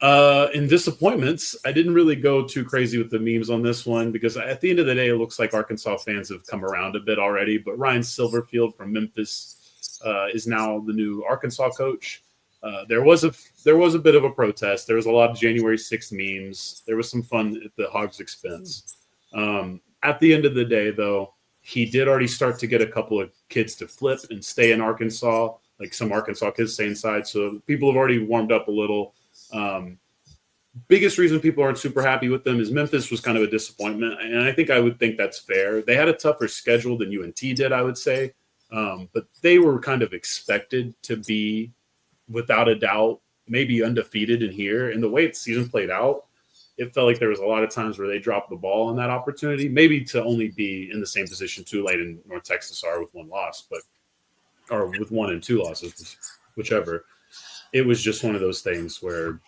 In disappointments, I didn't really go too crazy with the memes on this one because at the end of the day, it looks like Arkansas fans have come around a bit already. But Ryan Silverfield from Memphis is now the new Arkansas coach. There was a bit of a protest. There was a lot of January 6th memes. There was some fun at the Hogs' expense. At the end of the day, though, he did already start to get a couple of kids to flip and stay in Arkansas, like some Arkansas kids stay inside. So people have already warmed up a little. Biggest reason people aren't super happy with them is Memphis was kind of a disappointment, and I think I would think that's fair. They had a tougher schedule than UNT did, I would say, but they were kind of expected to be, without a doubt, maybe undefeated in here. And the way the season played out, it felt like there was a lot of times where they dropped the ball on that opportunity, maybe to only be in the same position Tulane and North Texas are with one loss, or with 1 and 2 losses, whichever. It was just one of those things where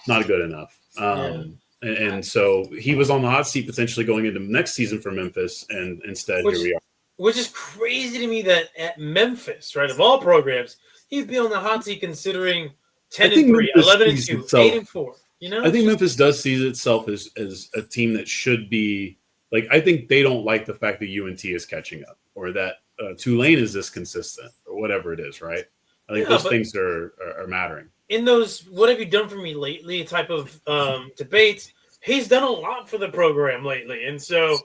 not good enough. And so he was on the hot seat potentially going into next season for Memphis, and instead here we are. Which is crazy to me that at Memphis, right, of all programs, he'd be on the hot seat considering 10-3, 11-2, 8-4. You know, I think Memphis does see itself as a team that should be like. I think they don't like the fact that UNT is catching up, or that Tulane is this consistent, or whatever it is, right? I think those things are mattering. In those "what have you done for me lately" type of debates, he's done a lot for the program lately, and so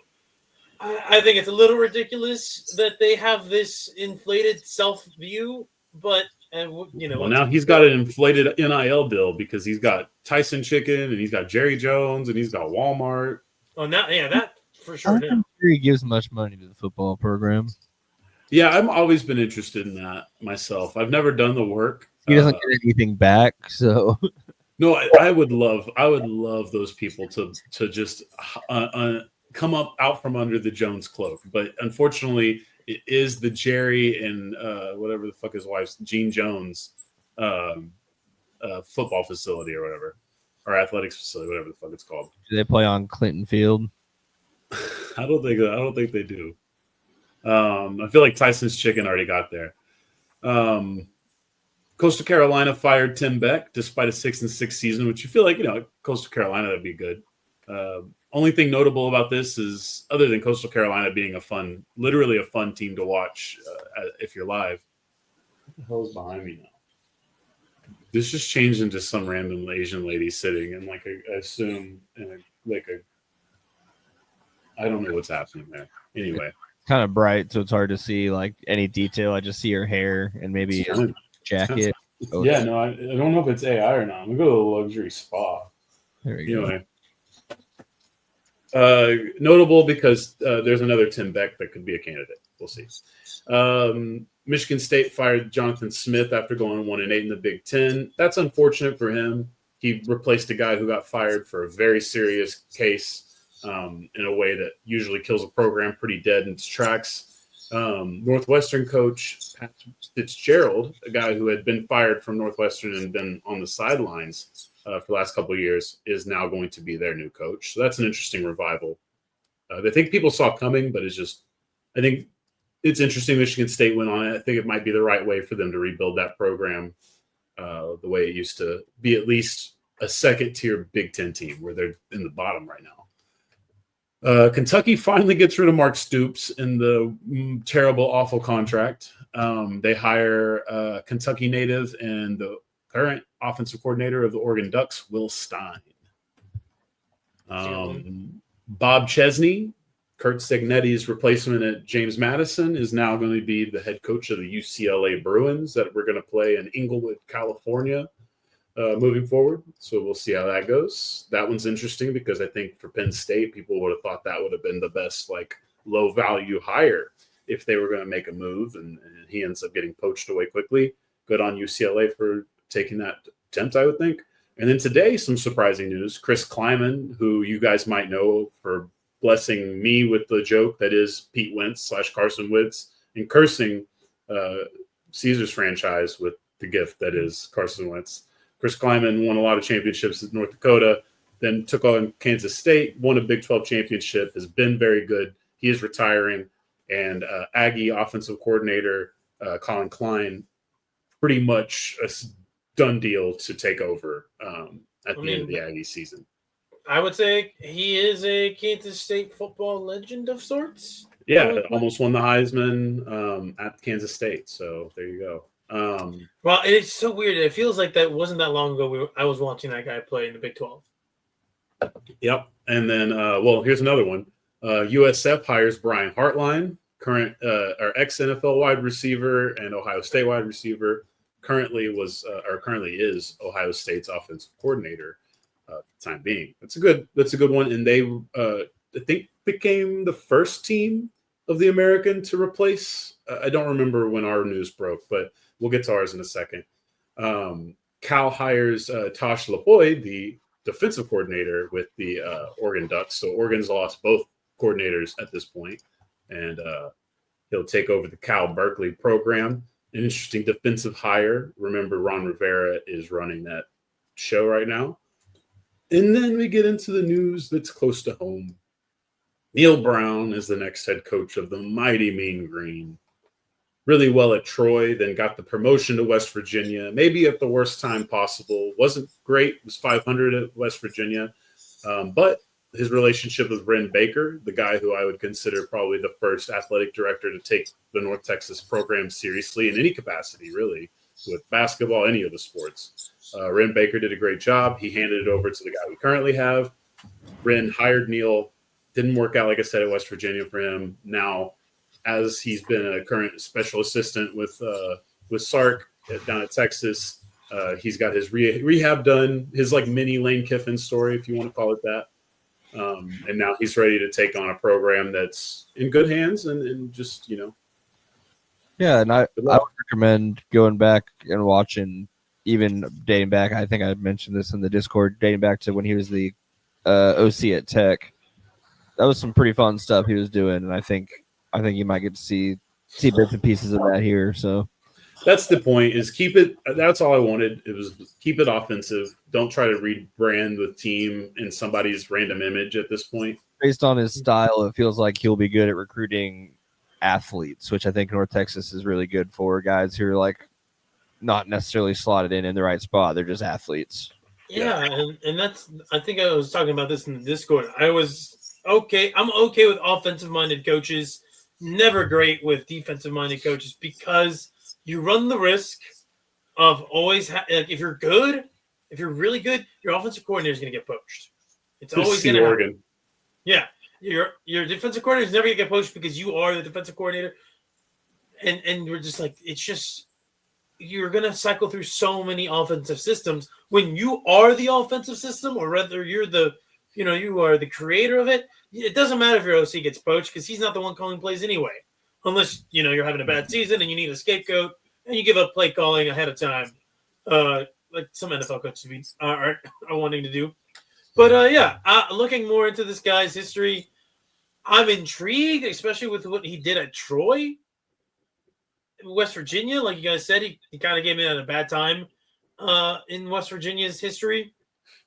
I think it's a little ridiculous that they have this inflated self-view. But well, now he's got an inflated NIL deal because he's got Tyson Chicken and he's got Jerry Jones and he's got Walmart. Oh, now that for sure. I'm not sure he gives much money to the football program. Yeah, I've always been interested in that myself. I've never done the work. He doesn't get anything back, so no. I would love those people to just come up out from under the Jones cloak, but unfortunately, it is the Jerry and whatever the fuck his wife's Gene Jones football facility or whatever, or athletics facility, whatever the fuck it's called. Do they play on Clinton Field? I don't think they do. I feel like Tyson's Chicken already got there. Coastal Carolina fired Tim Beck despite a 6-6 season, which you feel like, Coastal Carolina, that'd be good. Only thing notable about this is, other than Coastal Carolina being literally a fun team to watch if you're live. What the hell is behind me now? This just changed into some random Asian lady sitting in I assume in I don't know what's happening there. Anyway. Kind of bright, so it's hard to see any detail. I just see her hair and maybe a jacket. Yeah, no, I don't know if it's AI or not. I'm gonna go to the luxury spa. There we go. Anyway, notable because there's another Tim Beck that could be a candidate. We'll see. Michigan State fired Jonathan Smith after going 1-8 in the Big Ten. That's unfortunate for him. He replaced a guy who got fired for a very serious case. In a way that usually kills a program pretty dead in its tracks. Northwestern coach Pat Fitzgerald, a guy who had been fired from Northwestern and been on the sidelines for the last couple of years, is now going to be their new coach. So that's an interesting revival. I think people saw coming, but I think it's interesting Michigan State went on it. I think it might be the right way for them to rebuild that program the way it used to be, at least a second-tier Big Ten team where they're in the bottom right now. Kentucky finally gets rid of Mark Stoops in the terrible, awful contract. They hire Kentucky native and the current offensive coordinator of the Oregon Ducks, Will Stein. Bob Chesney, Kurt Signetti's replacement at James Madison, is now going to be the head coach of the UCLA Bruins that we're going to play in Inglewood, California. Moving forward. So we'll see how that goes. That one's interesting because I think for Penn State, people would have thought that would have been the best low value hire if they were going to make a move, and he ends up getting poached away quickly. Good on UCLA for taking that attempt, I would think. And then today, some surprising news. Chris Kleiman, who you guys might know for blessing me with the joke that is Pete Wentz / Carson Wentz, and cursing Caesars franchise with the gift that is Carson Wentz. Chris Kleiman won a lot of championships at North Dakota, then took on Kansas State, won a Big 12 championship, has been very good. He is retiring, and Aggie offensive coordinator Colin Klein, pretty much a done deal to take over at the end of the Aggie season. I would say he is a Kansas State football legend of sorts. Yeah, almost won the Heisman at Kansas State. So there you go. Well, it's so weird. It feels like that wasn't that long ago. I was watching that guy play in the Big 12. Yep. And then, here's another one. USF hires Brian Hartline, current or ex-NFL wide receiver and Ohio State wide receiver. Currently is Ohio State's offensive coordinator for the time being. That's a good one. And they I think became the first team of the American to replace. I don't remember when our news broke, but we'll get to ours in a second. Cal hires Tosh LaPoy, the defensive coordinator with the Oregon Ducks. So Oregon's lost both coordinators at this point, and he'll take over the Cal Berkeley program. An interesting defensive hire. Remember, Ron Rivera is running that show right now. And then we get into the news that's close to home. Neil Brown is the next head coach of the mighty Mean Green. Really well at Troy, then got the promotion to West Virginia, maybe at the worst time possible. Wasn't great, was 500 at West Virginia. But his relationship with Ren Baker, the guy who I would consider probably the first athletic director to take the North Texas program seriously in any capacity, really, with basketball, any of the sports. Ren Baker did a great job. He handed it over to the guy we currently have. Ren hired Neil. Didn't work out, like I said, at West Virginia for him. Now, as he's been a current special assistant with Sark down at Texas, he's got his rehab done, his like mini Lane Kiffin story, if you want to call it that. And now he's ready to take on a program that's in good hands and just, Yeah, and I would recommend going back and watching, even dating back. I think I mentioned this in the Discord, dating back to when he was the OC at Tech. That was some pretty fun stuff he was doing, and I think you might get to see bits and pieces of that here. So that's the point, is keep it. That's all I wanted. It was keep it offensive. Don't try to rebrand the team in somebody's random image at this point. Based on his style, it feels like he'll be good at recruiting athletes, which I think North Texas is really good for, guys who are like not necessarily slotted in the right spot. They're just athletes. Yeah, and that's, I think I was talking about this in the Discord. I'm okay with offensive-minded coaches, never great with defensive-minded coaches, because you run the risk of always if you're really good, your offensive coordinator is going to get poached. It's always going to happen. Yeah, your defensive coordinator is never going to get poached because you are the defensive coordinator, and we're just like, it's just, you're going to cycle through so many offensive systems when you are the offensive system, or rather you're you are the creator of it. It doesn't matter if your OC gets poached because he's not the one calling plays anyway, unless you're having a bad season and you need a scapegoat and you give up play calling ahead of time, like some NFL coaches are wanting to do. But looking more into this guy's history, I'm intrigued, especially with what he did at Troy, West Virginia. Like you guys said, he kind of came in at a bad time in West Virginia's history.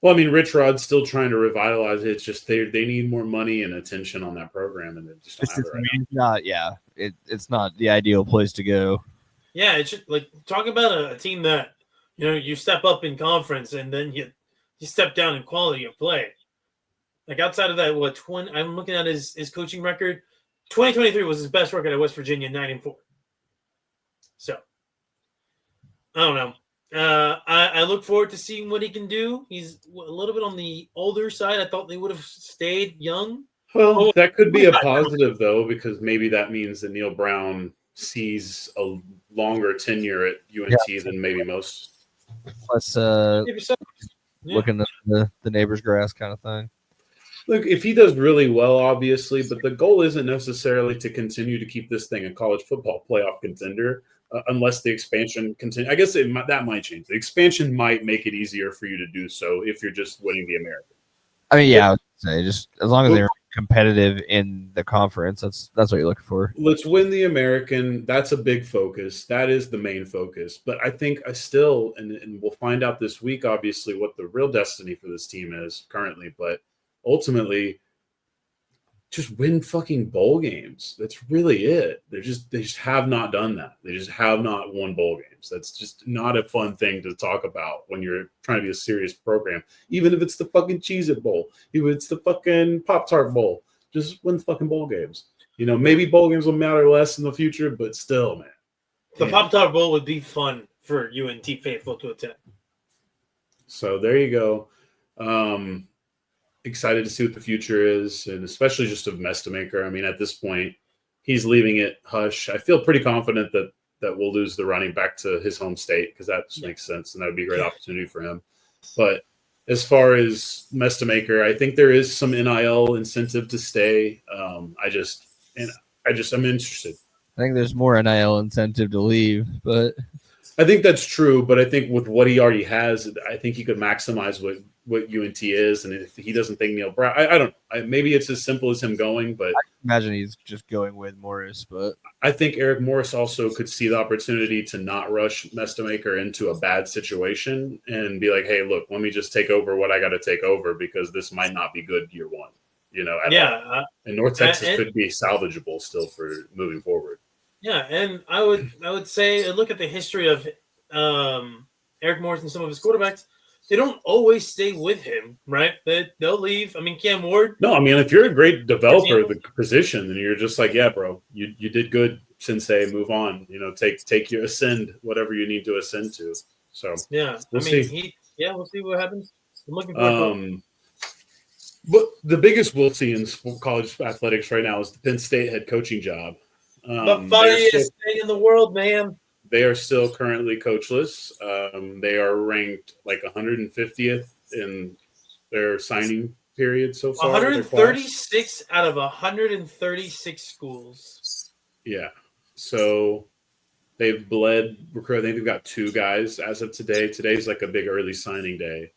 Well, I mean, Rich Rod's still trying to revitalize it. It's just they need more money and attention on that program, and it just it's not the ideal place to go. Yeah, it's just like, talk about a team that you step up in conference and then you step down in quality of play. Like outside of that, I'm looking at his coaching record. 2023 was his best record at West Virginia, 9-4. So I don't know. I look forward to seeing what he can do. He's a little bit on the older side. I thought they would have stayed young. Well, that could be a positive, though, because maybe that means that Neil Brown sees a longer tenure at UNT than maybe most. Plus, looking at the neighbor's grass kind of thing. Look, if he does really well, obviously, but the goal isn't necessarily to continue to keep this thing a college football playoff contender. Unless the expansion continues. I guess that might change. The expansion might make it easier for you to do so if you're just winning the American. I mean, yeah, I would say just as long as they're competitive in the conference, that's what you're looking for. Let's win the American. That's a big focus. That is the main focus. But I think and we'll find out this week, obviously, what the real destiny for this team is currently. But ultimately, just win fucking bowl games. That's really it. They just have not done that. They just have not won bowl games. That's just not a fun thing to talk about when you're trying to be a serious program. Even if it's the fucking Cheez-It Bowl, even if it's the fucking Pop-Tart Bowl, just win fucking bowl games. Maybe bowl games will matter less in the future, but still, man. The Pop-Tart Bowl would be fun for UNT faithful to attend. So there you go. Excited to see what the future is, and especially just of Mestamaker. I mean, at this point, he's leaving it hush. I feel pretty confident that we'll lose the running back to his home state, because that just makes sense, and that would be a great opportunity for him. But as far as Mestamaker, I think there is some NIL incentive to stay. I'm interested. I think there's more NIL incentive to leave, but I think that's true. But I think with what he already has, I think he could maximize what UNT is. And if he doesn't think Neil Brown, I don't know. Maybe it's as simple as him going, but I imagine he's just going with Morris. But I think Eric Morris also could see the opportunity to not rush Mestamaker into a bad situation and be like, hey, look, let me just take over what I got to take over, because this might not be good year one. And North Texas could be salvageable still for moving forward. Yeah, and I would say look at the history of Eric Morris and some of his quarterbacks. They don't always stay with him, right? They'll leave. I mean, Cam Ward. No, I mean, if you're a great developer of the position, then you're just like, yeah, bro, you did good, Sensei. Move on. Take your ascend, whatever you need to ascend to. So yeah, we'll see. We'll see what happens. I'm looking forward. But the biggest we'll see in college athletics right now is the Penn State head coaching job. The funniest thing in the world, man. They are still currently coachless. They are ranked like 150th in their signing period so far. 136 out of 136 schools. Yeah. So they've bled recruit. I think they've got 2 guys as of today. Today's like a big early signing day.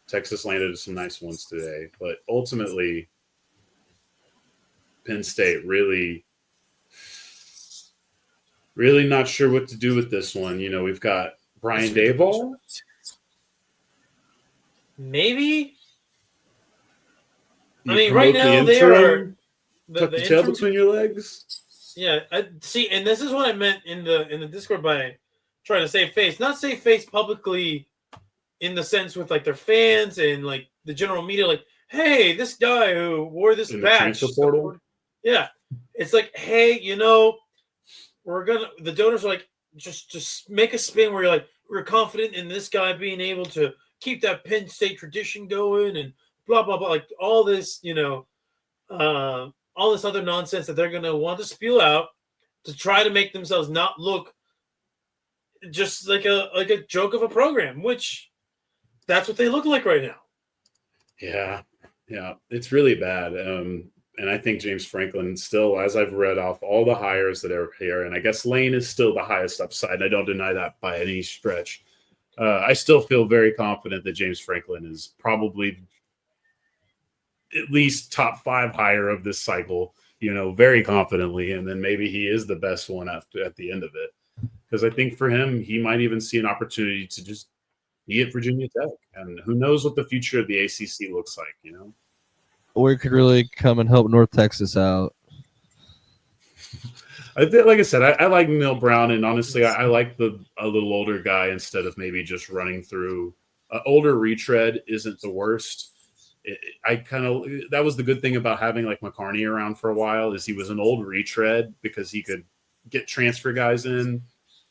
Texas landed some nice ones today. But ultimately, Penn State really not sure what to do with this one. We've got Brian Daboll. Maybe. I mean, right now they are tuck the tail between your legs. Yeah, I see, and this is what I meant in the Discord by trying to save face. Not save face publicly in the sense with like their fans and like the general media, like, hey, this guy who wore this badge. The portal. Yeah. It's like, hey, the donors are like, just make a spin where you're like, we're confident in this guy being able to keep that Penn State tradition going and blah, blah, blah. Like all this, all this other nonsense that they're going to want to spew out to try to make themselves not look just like a joke of a program, which that's what they look like right now. Yeah. It's really bad. And I think James Franklin still, as I've read off all the hires that are here, and I guess Lane is still the highest upside. I don't deny that by any stretch. I still feel very confident that James Franklin is probably at least top 5 hire of this cycle, very confidently. And then maybe he is the best one at the end of it. Because I think for him, he might even see an opportunity to just be at Virginia Tech. And who knows what the future of the ACC looks like, Or he could really come and help North Texas out. I think, like I said, I like Neil Brown, and honestly, I like a little older guy instead of maybe just running through. Older retread isn't the worst. That was the good thing about having like McCarney around for a while, is he was an old retread because he could get transfer guys in,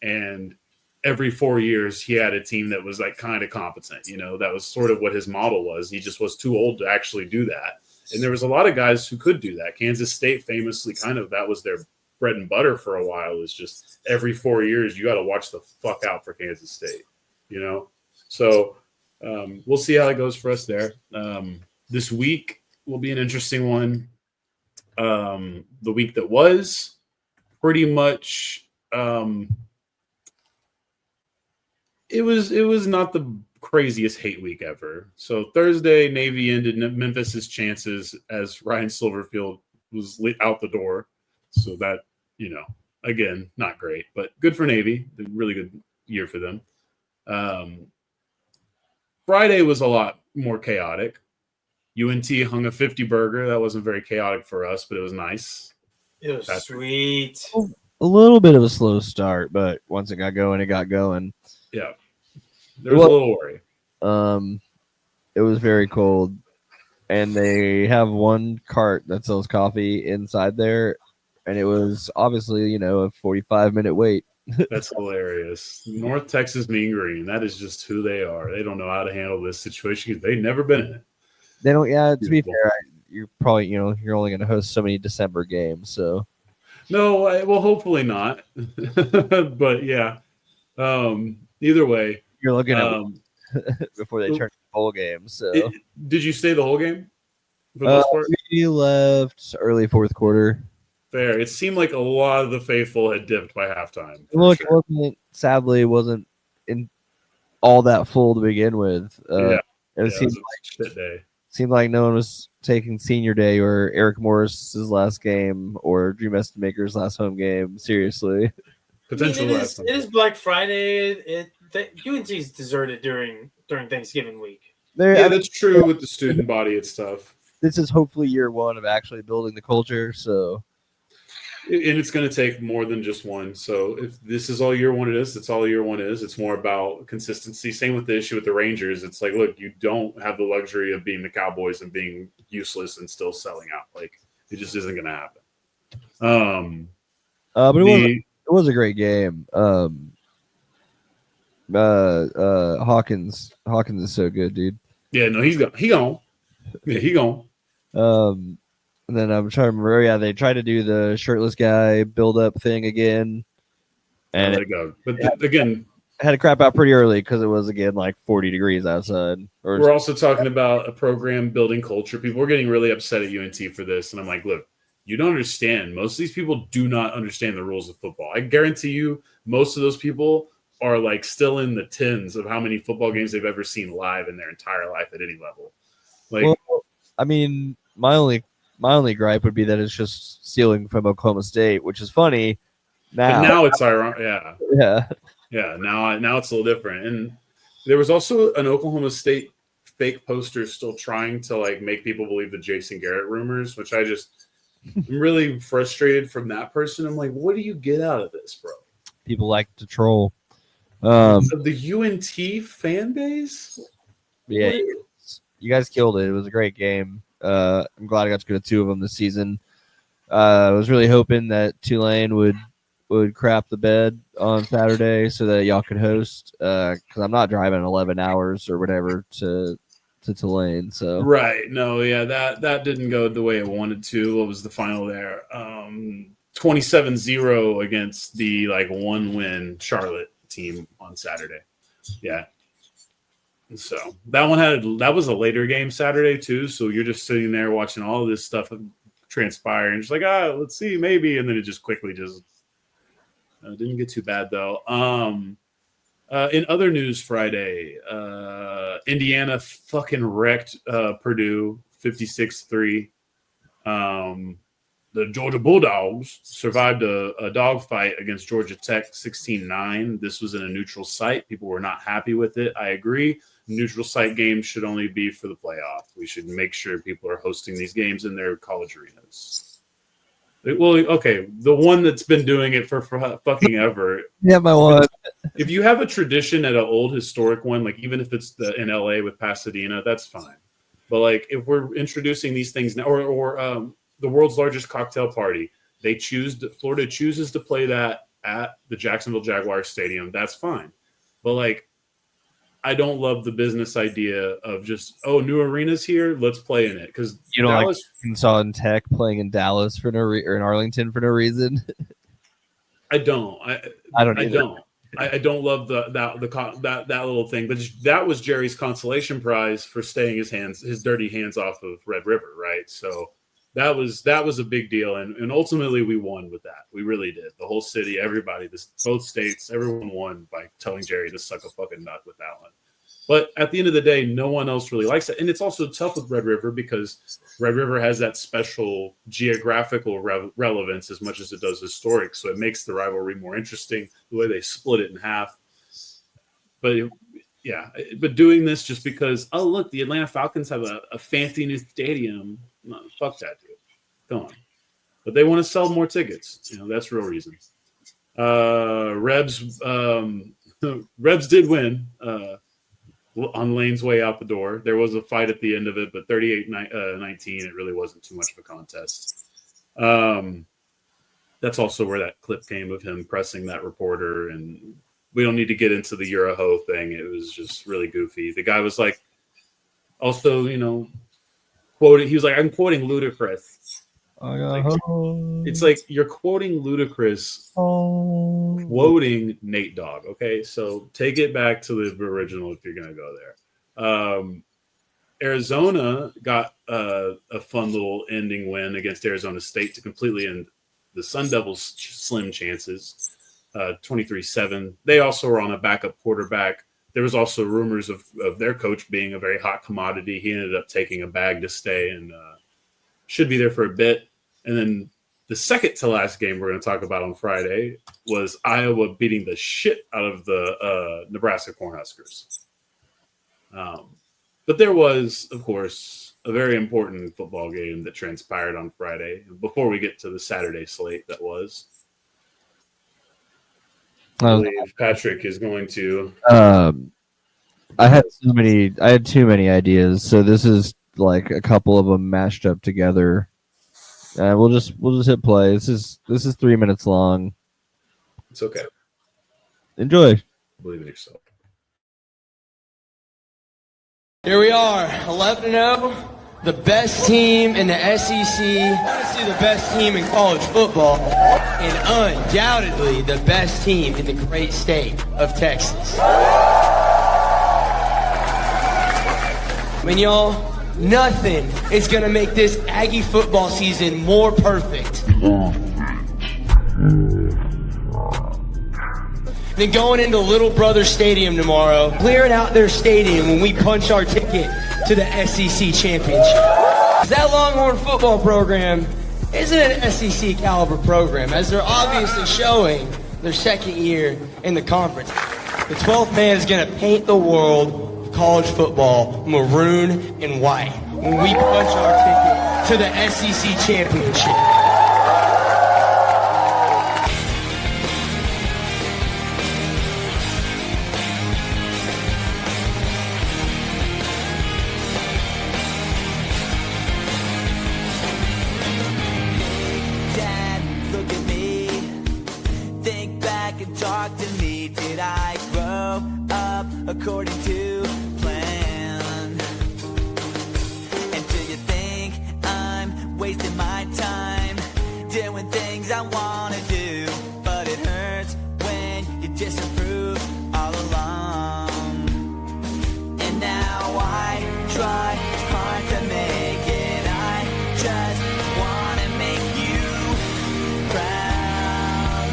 and every 4 years he had a team that was like kind of competent. That was sort of what his model was. He just was too old to actually do that. And there was a lot of guys who could do that. Kansas State famously that was their bread and butter for a while, is just every 4 years you got to watch the fuck out for Kansas State, So we'll see how it goes for us there. This week will be an interesting one. The week that was pretty much it was not the craziest hate week ever. So Thursday, Navy ended Memphis's chances as Ryan Silverfield was out the door. So that, again, not great, but good for Navy. A really good year for them. Friday was a lot more chaotic. UNT hung a 50 burger. That wasn't very chaotic for us, but it was nice. It was sweet. A little bit of a slow start, but once it got going, it got going. Yeah. There was a little worry. It was very cold, and they have one cart that sells coffee inside there, and it was obviously, a 45-minute wait. That's hilarious. North Texas Mean Green. That is just who they are. They don't know how to handle this situation because they've never been in it. They don't. Yeah, to be fair, you're probably you're only going to host so many December games. So no, well, hopefully not. But yeah, either way, you're looking at before they turn to bowl games. So did you stay the whole game? For the most part? We left early fourth quarter. Fair. It seemed like a lot of the faithful had dipped by halftime. Look, sure. Sadly, it wasn't in all that full to begin with. It seemed like no one was taking senior day or Eric Morris's last game or Drew Estimaker's last home game seriously. Potentially, it is Black Friday. UNC's deserted during Thanksgiving week. That's true with the student body and stuff. This is hopefully year one of actually building the culture. So. And it's going to take more than just one. So if this is all year one it is, it's all year one is. It's more about consistency. Same with the issue with the Rangers. It's like, look, you don't have the luxury of being the Cowboys and being useless and still selling out. Like, it just isn't going to happen. But it was a great game. Hawkins is so good, dude. Yeah, no, he gone. Yeah, he gone. And then I'm trying to remember. Yeah, they tried to do the shirtless guy build up thing again, and let it go. But again, had to crap out pretty early because it was again like 40 degrees outside. We're also talking about a program building culture. People were getting really upset at UNT for this, and I'm like, look, you don't understand. Most of these people do not understand the rules of football. I guarantee you, most of those people are like still in the tens of how many football games they've ever seen live in their entire life at any level. Like, well, I mean, my only gripe would be that it's just stealing from Oklahoma State, which is funny. Now it's ironic. Yeah. Now it's a little different. And there was also an Oklahoma State fake poster still trying to like make people believe the Jason Garrett rumors, which I'm really frustrated from that person. I'm like, what do you get out of this, bro? People like to troll. The UNT fan base. Yeah, you guys killed it. It was a great game. I'm glad I got to go to two of them this season. I was really hoping that Tulane would crap the bed on Saturday so that y'all could host. Because I'm not driving 11 hours or whatever to Tulane. So right, no, yeah, that didn't go the way it wanted to. What was the final there? 27-0 against the like 1-win Charlotte team on Saturday. Yeah. So that was a later game Saturday too. So you're just sitting there watching all of this stuff transpire and just like, let's see, maybe. And then it just quickly didn't get too bad though. In other news Friday, Indiana fucking wrecked Purdue 56-3. The Georgia Bulldogs survived a dogfight against Georgia Tech 16-9. This was in a neutral site. People were not happy with it. I agree. Neutral site games should only be for the playoff. We should make sure people are hosting these games in their college arenas. Well, okay, the one that's been doing it for fucking ever. Yeah, my one. If you have a tradition at an old historic one, like even if it's in LA with Pasadena, that's fine. But like if we're introducing these things now, or the world's largest cocktail party, Florida chooses to play that at the Jacksonville Jaguars Stadium. That's fine. But like, I don't love the business idea of just, new arena's here, let's play in it. Because you don't like Arkansas and Tech playing in Dallas for no or in Arlington for no reason. I don't. I don't. I don't love that little thing. But that was Jerry's consolation prize for staying his dirty hands off of Red River, right? So that was a big deal, and ultimately we won with that. We really did. The whole city, everybody, both states, everyone won by telling Jerry to suck a fucking nut with that one. But at the end of the day, no one else really likes it. And it's also tough with Red River because Red River has that special geographical relevance as much as it does historic. So it makes the rivalry more interesting, the way they split it in half. But Yeah, but doing this just because, oh, look, the Atlanta Falcons have a fancy new stadium. No, fuck that, dude. Come on. But they want to sell more tickets. That's the real reason. Rebs did win on Lane's way out the door. There was a fight at the end of it, but 38-19, it really wasn't too much of a contest. That's also where that clip came of him pressing that reporter, and we don't need to get into the "you're a hoe" thing. It was just really goofy. The guy was like, also, quoting. He was like, "I'm quoting Ludacris." It's like you're quoting Ludacris, quoting Nate Dogg. Okay, so take it back to the original if you're gonna go there. Arizona got a fun little ending win against Arizona State to completely end the Sun Devils' slim chances. 23-7. They also were on a backup quarterback. There was also rumors of their coach being a very hot commodity. He ended up taking a bag to stay and should be there for a bit. And then the second to last game we're going to talk about on Friday was Iowa beating the shit out of the Nebraska Cornhuskers. But there was, of course, a very important football game that transpired on Friday before we get to the Saturday slate that was. I believe Patrick is going to. I had too many ideas, so this is like a couple of them mashed up together. We'll just hit play. This is 3 minutes long. It's okay. Enjoy. Believe in yourself. Here we are, 11-0, the best team in the SEC, honestly the best team in college football, and undoubtedly the best team in the great state of Texas. I mean, y'all, nothing is going to make this Aggie football season more perfect than going into Little Brother Stadium tomorrow, clearing out their stadium when we punch our ticket to the SEC championship. That Longhorn football program isn't an SEC caliber program, as they're obviously showing their second year in the conference. The 12th man is going to paint the world of college football maroon and white when we punch our ticket to the SEC championship. According to plan. And do you think I'm wasting my time doing things I want to do? But it hurts when you disapprove all along. And now I try hard to make it. I just want to make you proud.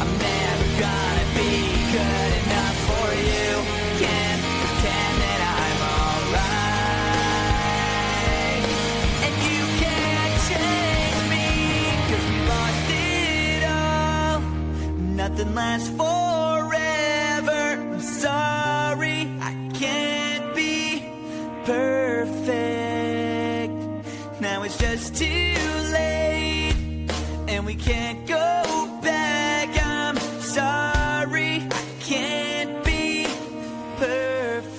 I'm never gonna be good enough for you. Can't pretend that I'm alright. And you can't change me, 'cause we lost it all. Nothing lasts forever. I'm sorry, I can't be perfect. Now it's just too late, and we can't go back. I'm sorry, I can't be perfect.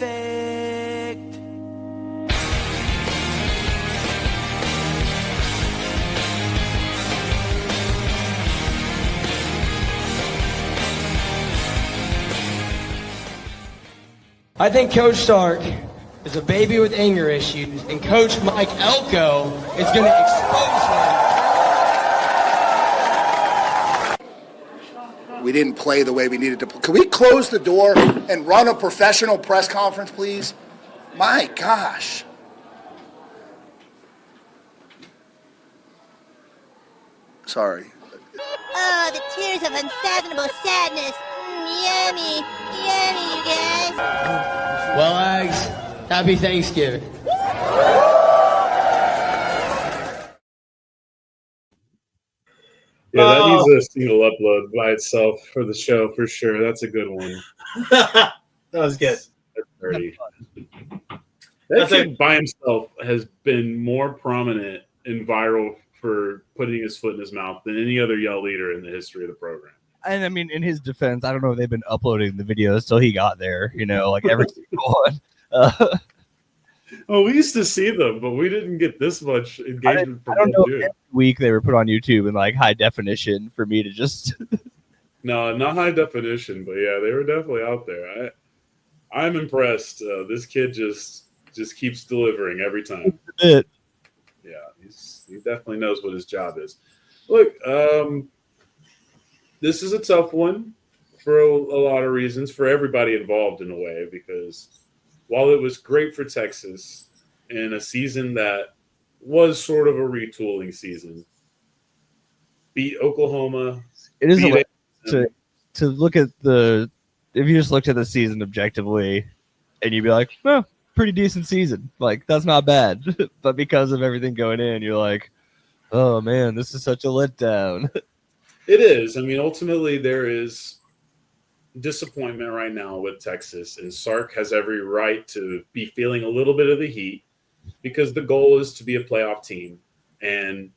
I think Coach Stark is a baby with anger issues, and Coach Mike Elko is going to expose him. We didn't play the way we needed to. Can we close the door and run a professional press conference, please? My gosh. Sorry. Oh, the tears of unfathomable sadness. Yummy. Yummy, you guys. Well, Ags, happy Thanksgiving. Yeah, that needs a single upload by itself for the show for sure. That's a good one. That was good. 30. That kid by himself has been more prominent and viral for putting his foot in his mouth than any other Yell leader in the history of the program. And I mean, in his defense, I don't know if they've been uploading the videos till he got there, like every single one. Well, we used to see them, but we didn't get this much engagement from them. Every week they were put on YouTube in like high definition for me to just. No, not high definition, but yeah, they were definitely out there. I'm impressed. This kid just keeps delivering every time. Yeah, he definitely knows what his job is. Look, this is a tough one for a lot of reasons for everybody involved in a way, because while it was great for Texas in a season that was sort of a retooling season, beat Oklahoma. It is to look at if you just looked at the season objectively and you'd be like, well, pretty decent season. Like, that's not bad. But because of everything going in, you're like, oh man, this is such a letdown. It is. I mean, ultimately there is disappointment right now with Texas, and Sark has every right to be feeling a little bit of the heat because the goal is to be a playoff team, and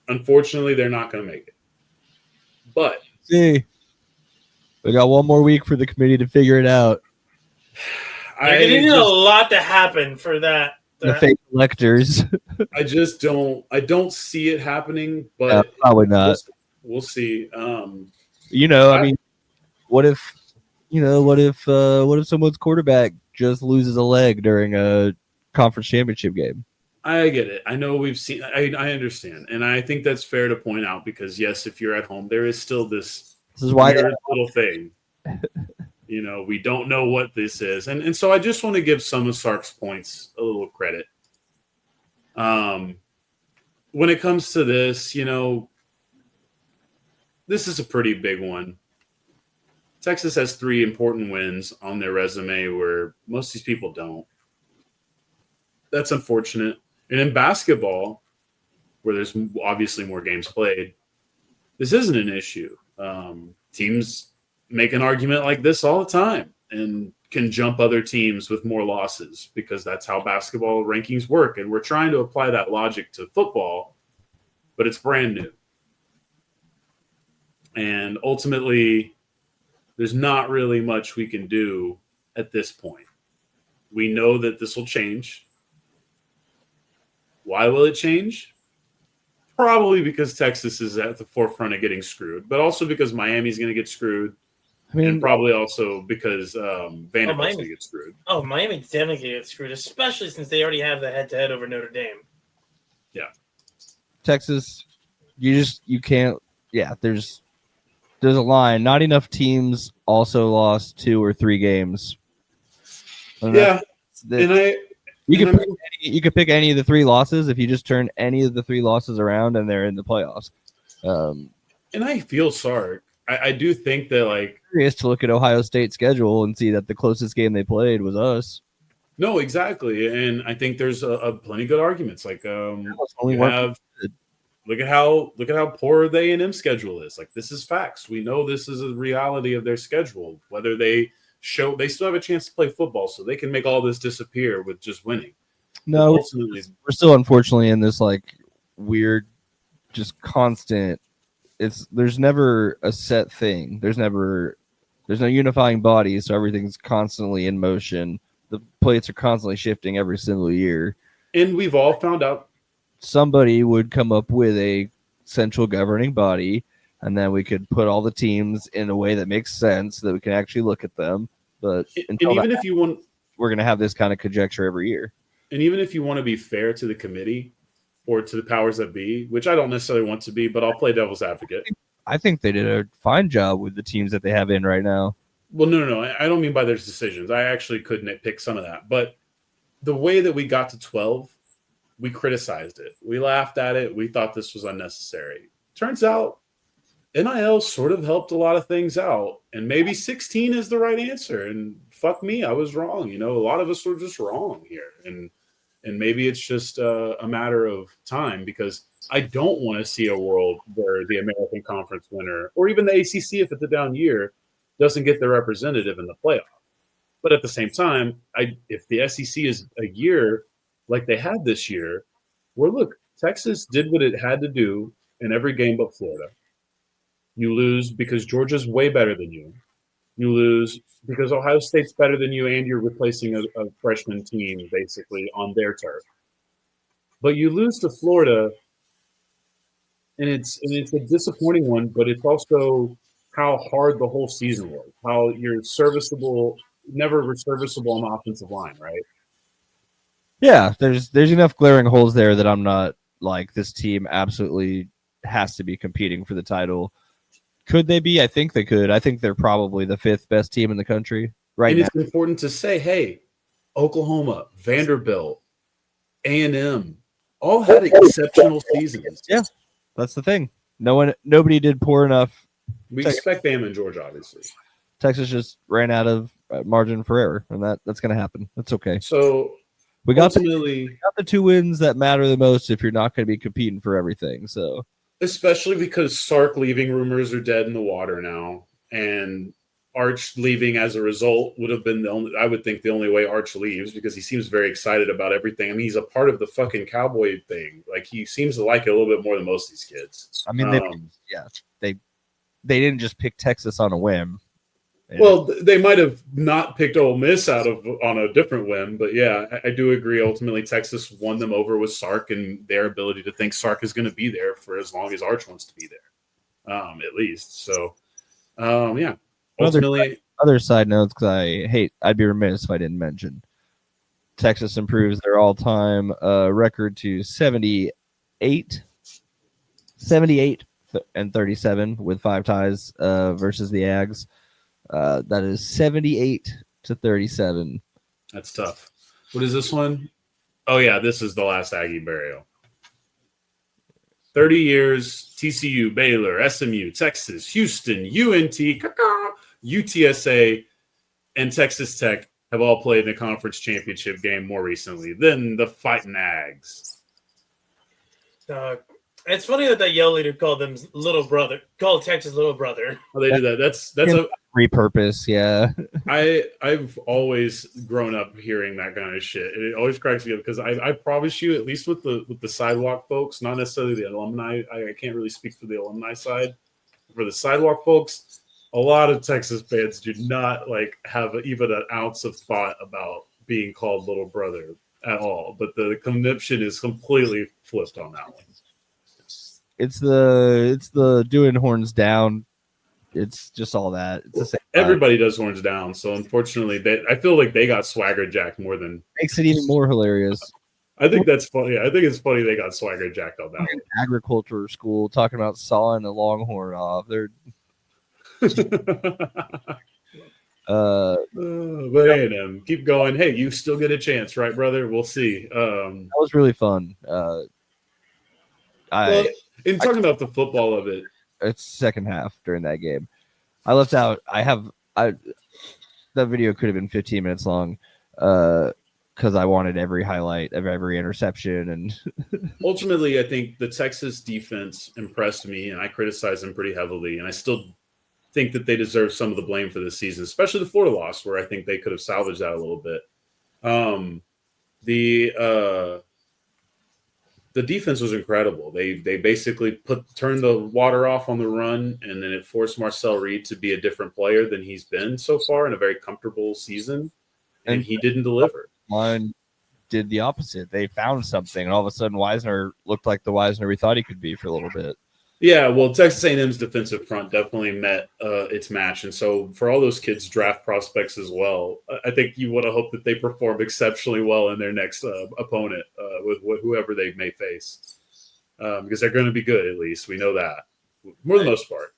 unfortunately they're not going to make it. But we got one more week for the committee to figure it out. They're going to need a lot to happen for that. The fake electors. I don't see it happening, but probably not. We'll see. I mean, what if someone's quarterback just loses a leg during a conference championship game? I get it. I know we've seen. I understand, and I think that's fair to point out because yes, if you're at home, there is still this is why weird little thing. We don't know what this is, and so I just want to give some of Sark's points a little credit. When it comes to this, this is a pretty big one. Texas has 3 important wins on their resume where most of these people don't. That's unfortunate. And in basketball, where there's obviously more games played, this isn't an issue. Teams make an argument like this all the time and can jump other teams with more losses because that's how basketball rankings work. And we're trying to apply that logic to football, but it's brand new. And ultimately, there's not really much we can do at this point. We know that this will change. Why will it change? Probably because Texas is at the forefront of getting screwed, but also because Miami's going to get screwed. And probably also because Vanderbilt's going to get screwed. Oh, Miami definitely going to get screwed, especially since they already have the head-to-head over Notre Dame. Yeah. Texas, you can't. Yeah, there's a line. Not enough teams also lost 2 or 3 games. And you could pick any of the 3 losses if you just turn any of the 3 losses around and they're in the playoffs. And I feel sorry. I do think that curious to look at Ohio State's schedule and see that the closest game they played was us. No, exactly, and I think there's a plenty good arguments. Look at how poor the A&M schedule is. This is facts. We know this is a reality of their schedule. Whether they still have a chance to play football, so they can make all this disappear with just winning. No, we're still unfortunately in this weird, just constant. There's never a set thing. There's no unifying body, so everything's constantly in motion. The plates are constantly shifting every single year. And we've all found out somebody would come up with a central governing body, and then we could put all the teams in a way that makes sense so that we can actually look at them. But if you want, we're going to have this kind of conjecture every year. And even if you want to be fair to the committee or to the powers that be, which I don't necessarily want to be, but I'll play devil's advocate. I think they did a fine job with the teams that they have in right now. Well, no. I don't mean by their decisions. I actually could pick some of that. But the way that we got to 12, we criticized it. We laughed at it. We thought this was unnecessary. Turns out NIL sort of helped a lot of things out. And maybe 16 is the right answer. And fuck me, I was wrong. A lot of us were just wrong here. And maybe it's just a matter of time, because I don't want to see a world where the American Conference winner, or even the ACC if it's a down year, doesn't get their representative in the playoff. But at the same time, if the SEC is a year like they had this year, where look, Texas did what it had to do in every game but Florida. You lose because Georgia's way better than you. You lose because Ohio State's better than you, and you're replacing a freshman team basically on their turf. But you lose to Florida, and it's a disappointing one. But it's also how hard the whole season was. How you're serviceable, never serviceable on the offensive line, right? Yeah, there's enough glaring holes there that I'm not like this team absolutely has to be competing for the title. Could they be? I think they could. I think they're probably the 5th best team in the country right now. And it's important to say, hey, Oklahoma, Vanderbilt, A&M, all had exceptional seasons. Yeah, that's the thing. Nobody did poor enough. We expect Bama and Georgia, obviously. Texas just ran out of margin for error, and that's going to happen. That's okay. So we got the 2 wins that matter the most if you're not going to be competing for everything. So. Especially because Sark leaving rumors are dead in the water now, and Arch leaving as a result would have been the only way Arch leaves, because he seems very excited about everything. I mean, he's a part of the fucking Cowboy thing. Like, he seems to like it a little bit more than most of these kids. I mean, they didn't just pick Texas on a whim. Well, they might have not picked Ole Miss on a different whim, but yeah, I do agree. Ultimately, Texas won them over with Sark and their ability to think Sark is going to be there for as long as Arch wants to be there, at least. So, yeah. Ultimately, other side notes, because I'd be remiss if I didn't mention Texas improves their all-time record to 78 and 37 with 5 ties versus the Ags. That is 78-37. That's tough. What is this one? Oh, yeah, this is the last Aggie burial. 30 years, TCU, Baylor, SMU, Texas, Houston, UNT, UTSA, and Texas Tech have all played in a conference championship game more recently than the Fighting Ags. It's funny that yell leader called them little brother, called Texas little brother. Oh, they did that. That's a repurpose. Yeah. I've always grown up hearing that kind of shit. It always cracks me up because I promise you, at least with the sidewalk folks, not necessarily the alumni. I can't really speak for the alumni side. For the sidewalk folks, a lot of Texas fans do not have even an ounce of thought about being called little brother at all. But the conniption is completely flipped on that one. It's the doing horns down. It's just all that. It's the same. Everybody does horns down. So unfortunately, I feel like they got swagger jacked more than makes it even more hilarious. I think that's funny. I think it's funny they got swagger jacked on that one. Agriculture school talking about sawing the longhorn off. They're but A&M, keep going. Hey, you still get a chance, right, brother? We'll see. That was really fun. In talking about the football of it, it's second half during that game. I left out. That video could have been 15 minutes long because I wanted every highlight of every interception. And ultimately, I think the Texas defense impressed me, and I criticized them pretty heavily. And I still think that they deserve some of the blame for this season, especially the Florida loss, where I think they could have salvaged that a little bit. The defense was incredible. They basically turned the water off on the run, and then it forced Marcel Reed to be a different player than he's been so far in a very comfortable season, and he didn't deliver. Line did the opposite. They found something, and all of a sudden Wisner looked like the Wisner we thought he could be for a little bit. Yeah, well, Texas A&M's defensive front definitely met its match, and so for all those kids' draft prospects as well, I think you want to hope that they perform exceptionally well in their next opponent with whoever they may face, because they're going to be good. At least we know that, for the most part.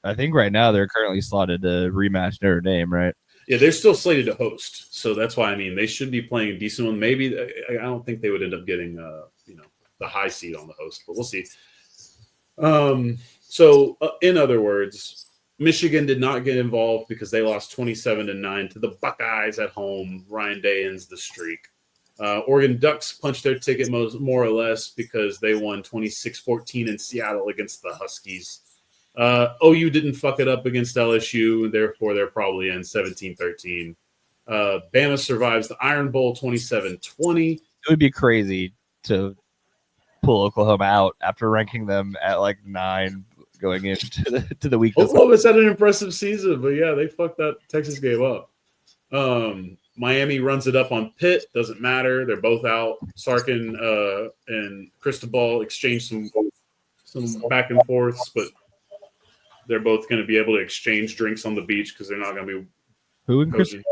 I think right now they're currently slotted to rematch Notre Dame, right? Yeah, they're still slated to host, so that's why they should be playing a decent one. Maybe I don't think they would end up getting the high seed on the host, but we'll see. So in other words, Michigan did not get involved because they lost 27-9 to the Buckeyes at home. Ryan Day ends the streak. Oregon Ducks punched their ticket more or less because they won 26-14 in Seattle against the Huskies. OU didn't fuck it up against LSU, and therefore they're probably in 17-13. Bama survives the Iron Bowl 27-20. It would be crazy to pull Oklahoma out after ranking them at like 9 going into the week. Oklahoma's had an impressive season, but yeah, they fucked that Texas game up. Miami runs it up on Pitt. Doesn't matter. They're both out. Sarkin and Cristobal exchange some back and forths, but they're both going to be able to exchange drinks on the beach because they're not going to be. Who and Cristobal?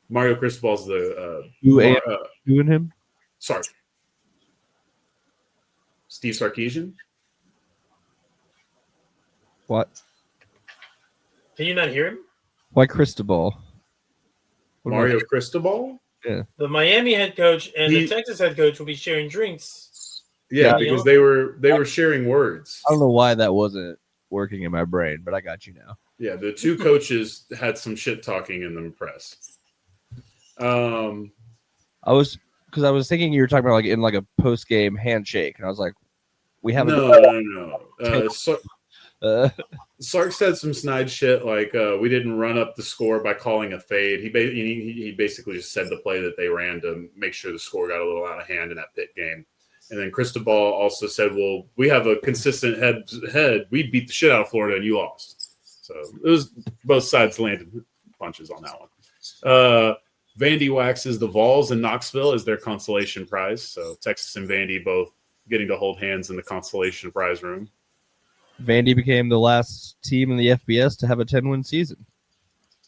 Mario Cristobal's the who and him? Sark. Steve Sarkisian. What? Can you not hear him? Why Cristobal? Mario Cristobal? Yeah. The Miami head coach and the Texas head coach will be sharing drinks. Yeah, because they were sharing words. I don't know why that wasn't working in my brain, but I got you now. Yeah, the two coaches had some shit talking in the press. I was thinking you were talking about like in like a post game handshake, and I was like, we haven't. No. Sark said some snide shit like we didn't run up the score by calling a fade. He basically just said the play that they ran to make sure the score got a little out of hand in that Pitt game. And then Cristobal also said, well, we have a consistent head. We beat the shit out of Florida and you lost. So it was both sides landed punches on that one. Vandy waxes the Vols in Knoxville as their consolation prize. So Texas and Vandy both getting to hold hands in the consolation prize room. Vandy became the last team in the FBS to have a 10-win season.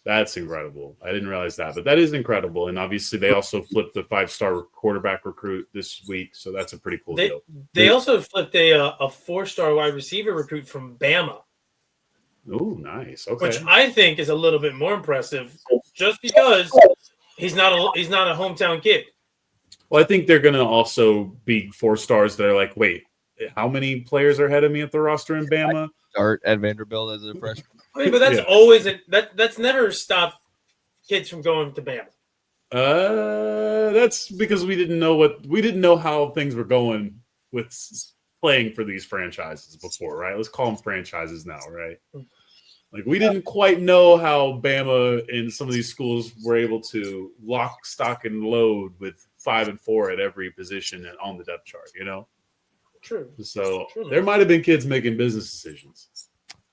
That's incredible. I didn't realize that, but that is incredible. And obviously, they also flipped the 5-star quarterback recruit this week, so that's a pretty cool deal. They also flipped a 4-star wide receiver recruit from Bama. Oh, nice. Okay. Which I think is a little bit more impressive, just because he's not a hometown kid. Well, I think they're going to also be 4 stars that are like, wait, how many players are ahead of me at the roster in Bama? Start at Vanderbilt as a freshman. I mean, but that's always that's never stopped kids from going to Bama. That's because we didn't know how things were going with playing for these franchises before, right? Let's call them franchises now, right? Like we didn't quite know how Bama and some of these schools were able to lock, stock, and load with 5 and 4 at every position and on the depth chart, you know? True. So there might have been kids making business decisions.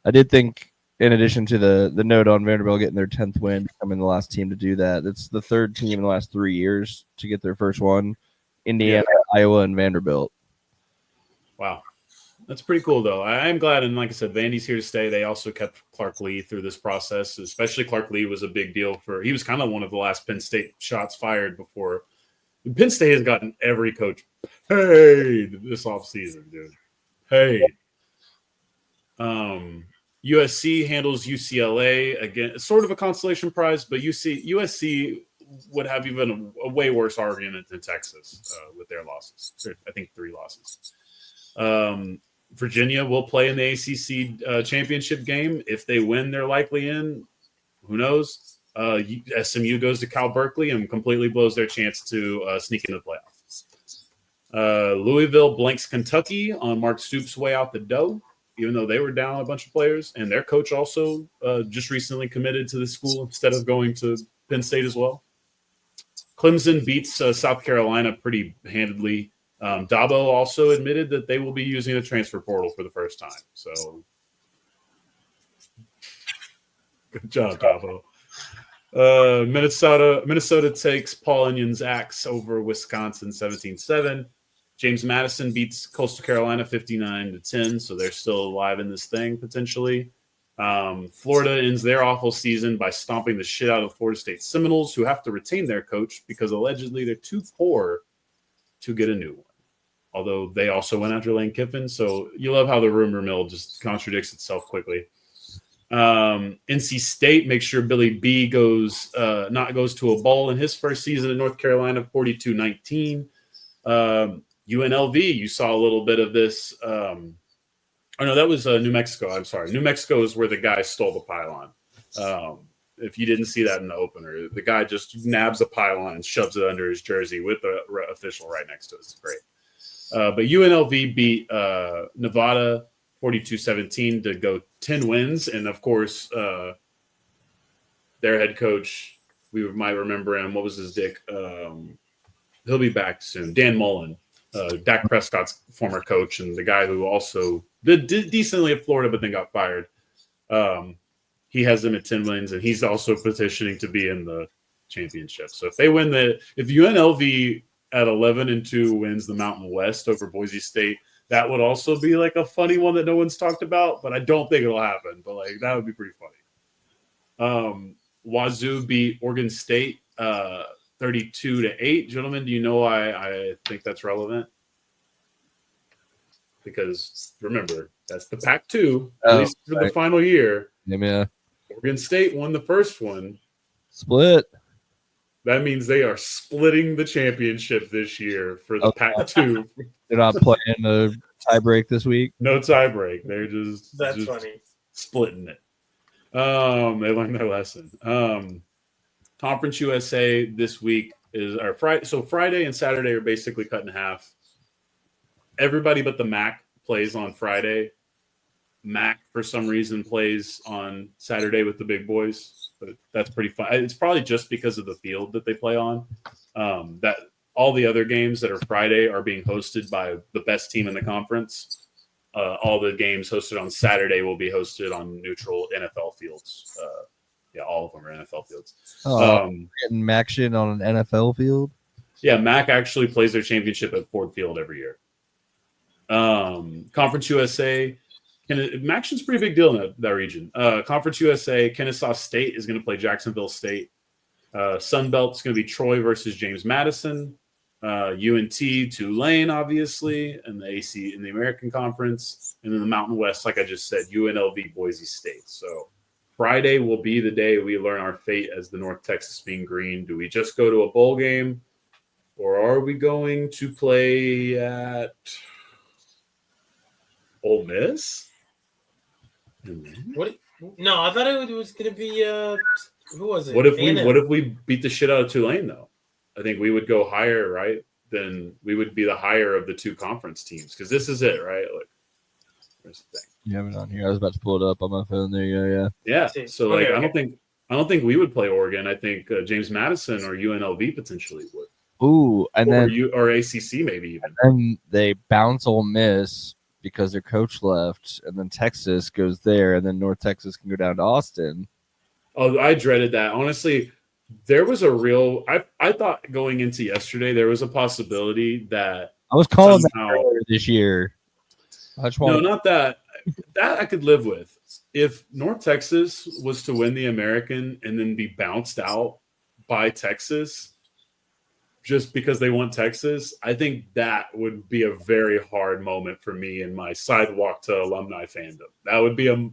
I did think, in addition to the note on Vanderbilt getting their 10th win, becoming the last team to do that, it's the 3rd team in the last 3 years to get their first one. Indiana, Iowa, and Vanderbilt. Wow. That's pretty cool, though. I'm glad, and like I said, Vandy's here to stay. They also kept Clark Lee through this process, especially Clark Lee was a big deal he was kind of one of the last Penn State shots fired before. Penn State has gotten every coach paid this offseason, dude. Paid. USC handles UCLA again, sort of a consolation prize, but USC would have even a way worse argument than Texas with their losses. I think 3 losses. Virginia will play in the ACC championship game. If they win, they're likely in. Who knows? SMU goes to Cal Berkeley and completely blows their chance to sneak into the playoffs. Louisville blanks Kentucky on Mark Stoops' way out the door, even though they were down a bunch of players. And their coach also just recently committed to the school instead of going to Penn State as well. Clemson beats South Carolina pretty handedly. Dabo also admitted that they will be using the transfer portal for the first time. So good job, Dabo. Minnesota takes Paul Onion's axe over Wisconsin 17-7. James Madison beats Coastal Carolina 59-10, so they're still alive in this thing potentially. Florida ends their awful season by stomping the shit out of Florida State Seminoles, who have to retain their coach because allegedly they're too poor to get a new one. Although they also went after Lane Kiffin, so you love how the rumor mill just contradicts itself quickly. NC State makes sure Billy B goes to a bowl in his first season in North Carolina, 42-19. UNLV, you saw a little bit of this. That was New Mexico. I'm sorry. New Mexico is where the guy stole the pylon. If you didn't see that in the opener, the guy just nabs a pylon and shoves it under his jersey with the official right next to it. It's great. But UNLV beat Nevada 42-17 to go 10 wins. And, of course, their head coach we might remember him. What was his dick? He'll be back soon. Dan Mullen, Dak Prescott's former coach, and the guy who also did decently at Florida, but then got fired. He has them at 10 wins, and he's also petitioning to be in the championship. So if they win if UNLV at 11-2 wins the Mountain West over Boise State, that would also be like a funny one that no one's talked about, but I don't think it'll happen. But like that would be pretty funny. Wazoo beat Oregon State 32-8. Gentlemen, do you know why I think that's relevant? Because remember, that's the Pac-2, at least for the final year. Yeah. Oregon State won the first one. Split. That means they are splitting the championship this year for the Pac-2. They're not playing a tie break this week. No tie break. They're just funny. Splitting it. They learned their lesson. Conference USA this week is our Friday. So Friday and Saturday are basically cut in half. Everybody but the MAC plays on Friday. MAC, for some reason, plays on Saturday with the big boys. But that's pretty fun. It's probably just because of the field that they play on. That all the other games that are Friday are being hosted by the best team in the conference. All the games hosted on Saturday will be hosted on neutral NFL fields. All of them are NFL fields. Getting action on an NFL field? Yeah, MAC actually plays their championship at Ford Field every year. Conference USA, Action's a pretty big deal in that region. Conference USA, Kennesaw State is going to play Jacksonville State. Sun Belt's going to be Troy versus James Madison. UNT, Tulane, obviously, and the AC in the American Conference. And then the Mountain West, like I just said, UNLV, Boise State. So Friday will be the day we learn our fate as the North Texas Mean Green. Do we just go to a bowl game, or are we going to play at Ole Miss? What? No, I thought it was going to be who was it? What if we beat the shit out of Tulane though? I think we would go higher, right? Then we would be the higher of the two conference teams because this is it, right? Like, where's the thing? You have it on here. I was about to pull it up on my phone. There you go. Yeah. So I don't think we would play Oregon. I think James Madison or UNLV potentially would. Ooh, and then or ACC maybe even. And they bounce Ole Miss because their coach left, and then Texas goes there, and then North Texas can go down to Austin. Oh, I dreaded that. Honestly, there was a real I thought going into yesterday there was a possibility that I was calling somehow, that earlier this year. No, not that. That I could live with. If North Texas was to win the American and then be bounced out by Texas just because they want Texas, I think that would be a very hard moment for me in my sidewalk to alumni fandom. That would be one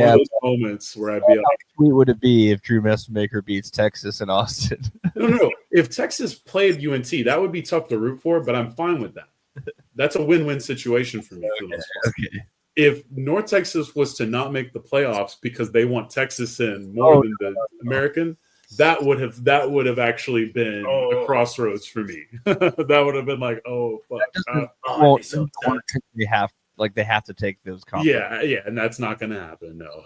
of those moments where I'd be like, how sweet would it be if Drew Messmaker beats Texas in Austin? No. If Texas played UNT, that would be tough to root for, but I'm fine with that. That's a win-win situation for me. Okay. If North Texas was to not make the playoffs because they want Texas in more than the American, that would have actually been a crossroads for me. That would have been like, oh fuck. They have to take those conferences. Yeah, and that's not going to happen. No,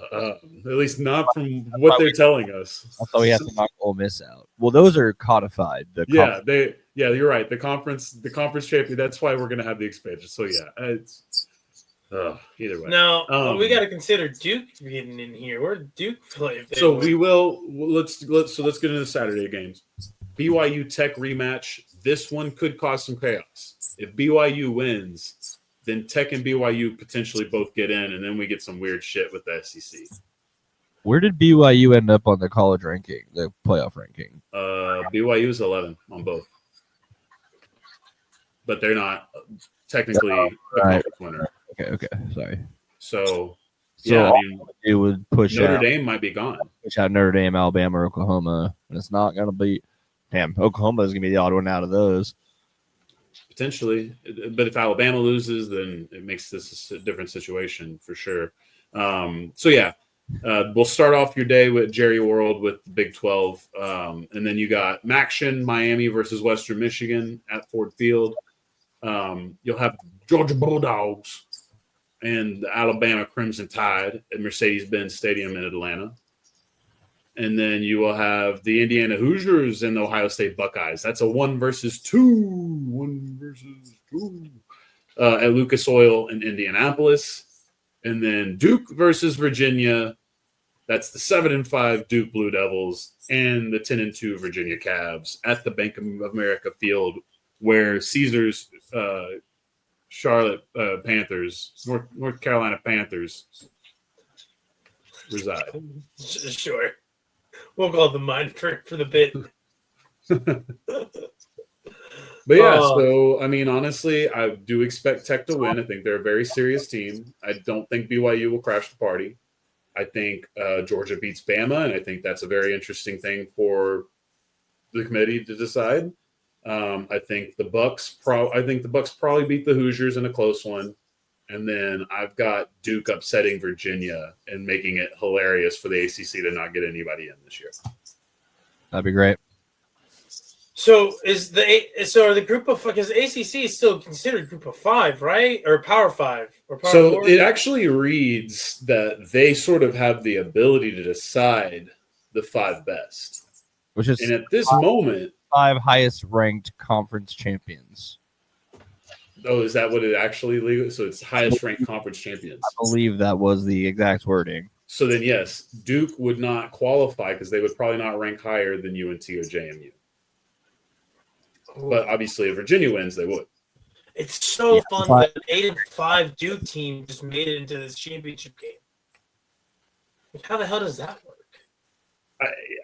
at least not from what they're telling us. I thought we have to knock Ole Miss out. Well, those are codified. You're right. The conference champion. That's why we're going to have the expansion. So it's either way. Now we got to consider Duke getting in here. Where Duke play? So we will. Let's get into the Saturday games. BYU Tech rematch. This one could cause some chaos. If BYU wins, then Tech and BYU potentially both get in, and then we get some weird shit with the SEC. Where did BYU end up on the college ranking, the playoff ranking? BYU is 11 on both, but they're not technically the conference winner. Okay, sorry. So I mean, it would push Notre out, Dame might be gone. Push out Notre Dame, Alabama, or Oklahoma, and it's not going to be. Damn, Oklahoma is going to be the odd one out of those. Potentially, but if Alabama loses, then it makes this a different situation for sure. We'll start off your day with Jerry World with the Big 12, and then you got Maction, Miami versus Western Michigan at Ford Field. You'll have Georgia Bulldogs and the Alabama Crimson Tide at Mercedes-Benz Stadium in Atlanta. And then you will have the Indiana Hoosiers and the Ohio State Buckeyes. That's a 1-2. 1-2. At Lucas Oil in Indianapolis. And then Duke versus Virginia. That's the 7-5 Duke Blue Devils and the 10-2 Virginia Cavs at the Bank of America Field, where Caesars Charlotte Panthers, North Carolina Panthers reside. Sure. We'll call them mine for the bit. But yeah, so I mean, honestly, I do expect Tech to win. I think they're a very serious team. I don't think BYU will crash the party. I think Georgia beats Bama, and I think that's a very interesting thing for the committee to decide. I think the Bucks probably beat the Hoosiers in a close one, and then I've got Duke upsetting Virginia and making it hilarious for the ACC to not get anybody in this year. That'd be great. So are the group of, because ACC is still considered group of 5, right? Or Power 5 or Power 4? It actually reads that they sort of have the ability to decide the 5 best, which is, and at this moment, 5 highest ranked conference champions. Oh, is that what it actually legal? So it's highest ranked conference champions. I believe that was the exact wording. So then, yes, Duke would not qualify because they would probably not rank higher than UNT or JMU. But obviously, if Virginia wins, they would. It's so fun that an 8-5 Duke team just made it into this championship game. Like, how the hell does that work?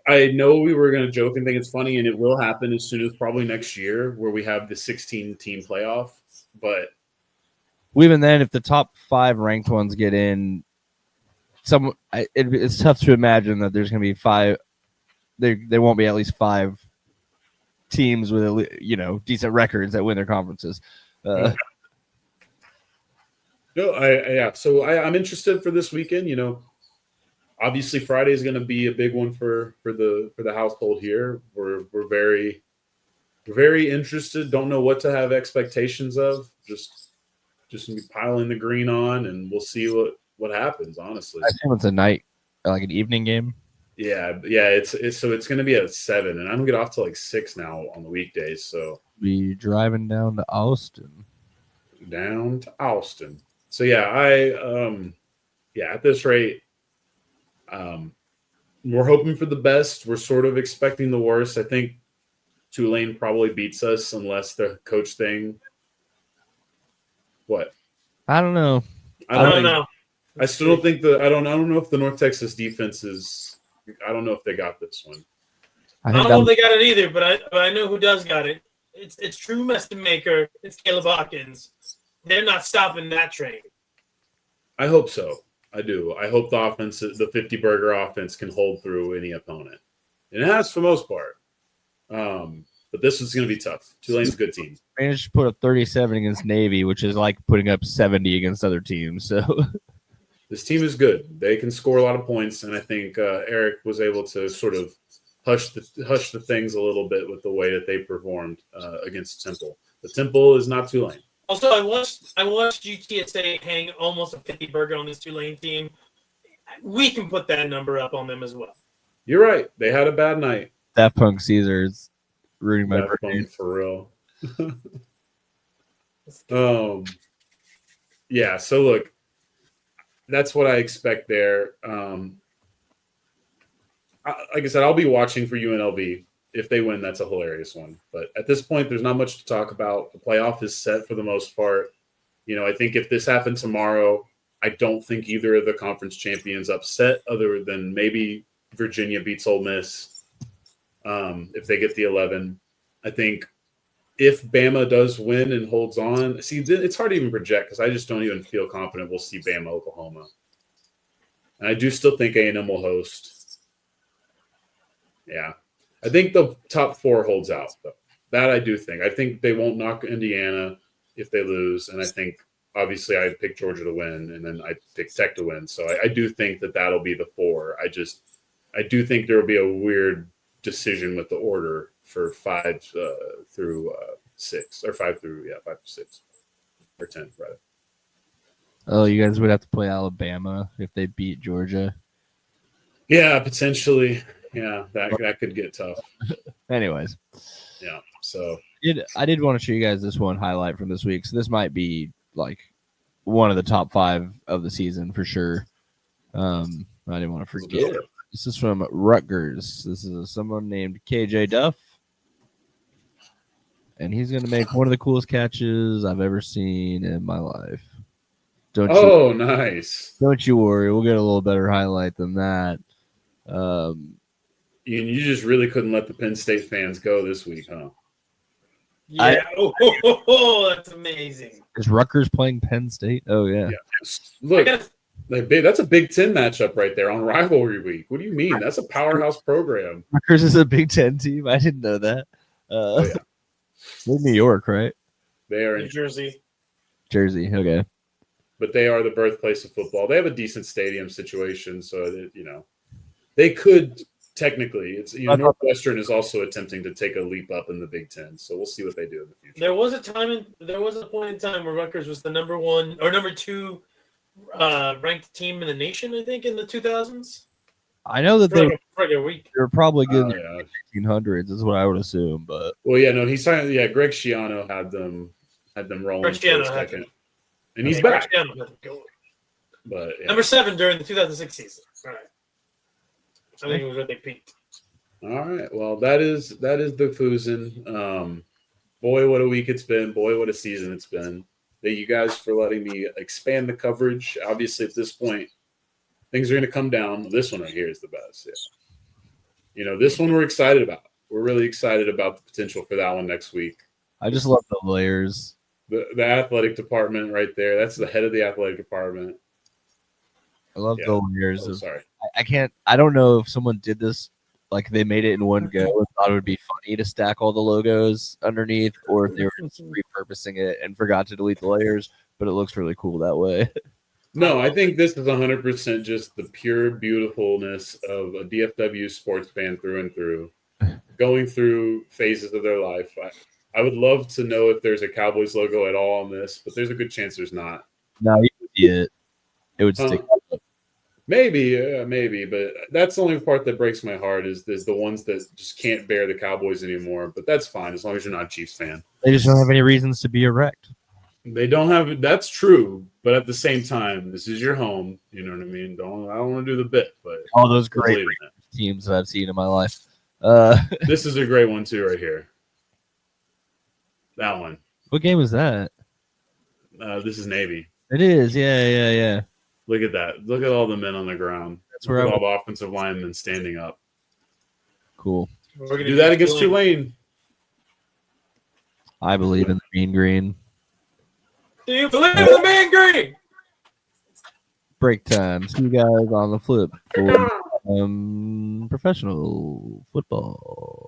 I know we were going to joke and think it's funny, and it will happen as soon as probably next year, where we have the 16-team playoff. But even then, if the top 5 ranked ones get in, it's tough to imagine that there's going to be 5. There won't be at least 5 teams with decent records that win their conferences. So I'm interested for this weekend. Obviously Friday is going to be a big one for the household here. We're very interested. Don't know what to have expectations of. Just gonna be piling the green on, and we'll see what happens. Honestly, I think it's a night, like an evening game. Yeah. It's going to be at 7, and I don't get off till like 6 now on the weekdays. So be driving down to Austin. So at this rate, we're hoping for the best. We're sort of expecting the worst. I think Tulane probably beats us unless the coach thing. What? I don't know. I don't know. I still don't think I don't know if the North Texas defense is. I don't know if they got this one. I don't know if they got it either, but I know who does got it. It's True Meston Maker. It's Caleb Hawkins. They're not stopping that train. I hope so. I do. I hope the offense, the 50-burger offense, can hold through any opponent. And it has for the most part. But this is going to be tough. Tulane's a good team. Managed to put up 37 against Navy, which is like putting up 70 against other teams. So this team is good. They can score a lot of points, and I think Eric was able to sort of hush the things a little bit with the way that they performed against Temple. The Temple is not Tulane. Also, I watched UTSA hang almost a 50-burger on this Tulane team. We can put that number up on them as well. You're right. They had a bad night. Daft Punk Caesars ruining my brain for real. Yeah. So look, that's what I expect there. Like I said, I'll be watching for UNLV. If they win, that's a hilarious one. But at this point, there's not much to talk about. The playoff is set for the most part. I think if this happened tomorrow, I don't think either of the conference champions upset, other than maybe Virginia beats Ole Miss if they get the 11. I think if Bama does win and holds on, it's hard to even project because I just don't even feel confident we'll see Bama, Oklahoma. And I do still think A&M will host. Yeah. I think the top 4 holds out, though. That I do think. I think they won't knock Indiana if they lose. And I think, obviously, I'd pick Georgia to win, and then I'd pick Tech to win. So I do think that'll be the 4. I do think there will be a weird decision with the order for 5 through 6, or 5 through 6, or 10, rather. Oh, you guys would have to play Alabama if they beat Georgia. Yeah, potentially. Yeah, that could get tough. Anyways. Yeah. So I did want to show you guys this one highlight from this week. So this might be like one of the top 5 of the season for sure. I didn't want to forget. This is from Rutgers. This is someone named KJ Duff. And he's going to make one of the coolest catches I've ever seen in my life. Nice. Don't you worry. We'll get a little better highlight than that. You just really couldn't let the Penn State fans go this week, huh? Yeah. That's amazing. Is Rutgers playing Penn State? Oh, yeah. Look, that's a Big Ten matchup right there on Rivalry Week. What do you mean? That's a powerhouse program. Rutgers is a Big Ten team. I didn't know that. They're New York, right? They are in Jersey. Jersey, okay. But they are the birthplace of football. They have a decent stadium situation, so that, they could technically. It's Northwestern is also attempting to take a leap up in the Big Ten, so we'll see what they do in the future. There was a point in time where Rutgers was the number 1 or number 2 ranked team in the nation. I think in the 2000s. I know that they were probably good in the 1800s, is what I would assume. But he signed. Yeah, Greg Schiano had them rolling for a second, and he's back. But number 7 during the 2006 season. All right. I think it was where they peaked. All right. Well, that is the Fusen. Boy, what a week it's been. Boy, what a season it's been. Thank you guys for letting me expand the coverage. Obviously, at this point, things are going to come down. This one right here is the best. Yeah. This one we're excited about. We're really excited about the potential for that one next week. I just love the layers. The athletic department right there. That's the head of the athletic department. I love the layers. Sorry. I don't know if someone did this, like they made it in one go and thought it would be funny to stack all the logos underneath, or if they were just repurposing it and forgot to delete the layers, but it looks really cool that way. No, I think this is 100% just the pure beautifulness of a DFW sports fan through and through, going through phases of their life. I would love to know if there's a Cowboys logo at all on this, but there's a good chance there's not. No, you would see it. It would stick up. Maybe, but that's the only part that breaks my heart is the ones that just can't bear the Cowboys anymore. But that's fine as long as you're not a Chiefs fan. They just don't have any reasons to be erect. They don't have. That's true, but at the same time, this is your home. You know what I mean? I don't want to do the bit, but all those great teams that I've seen in my life. This is a great one too, right here. That one. What game is that? This is Navy. It is, yeah. Look at that. Look at all the men on the ground. That's where all the offensive linemen standing up. Cool. Do that against Tulane. I believe in the mean green. Do you believe in the mean green? Break time. See you guys on the flip for professional football.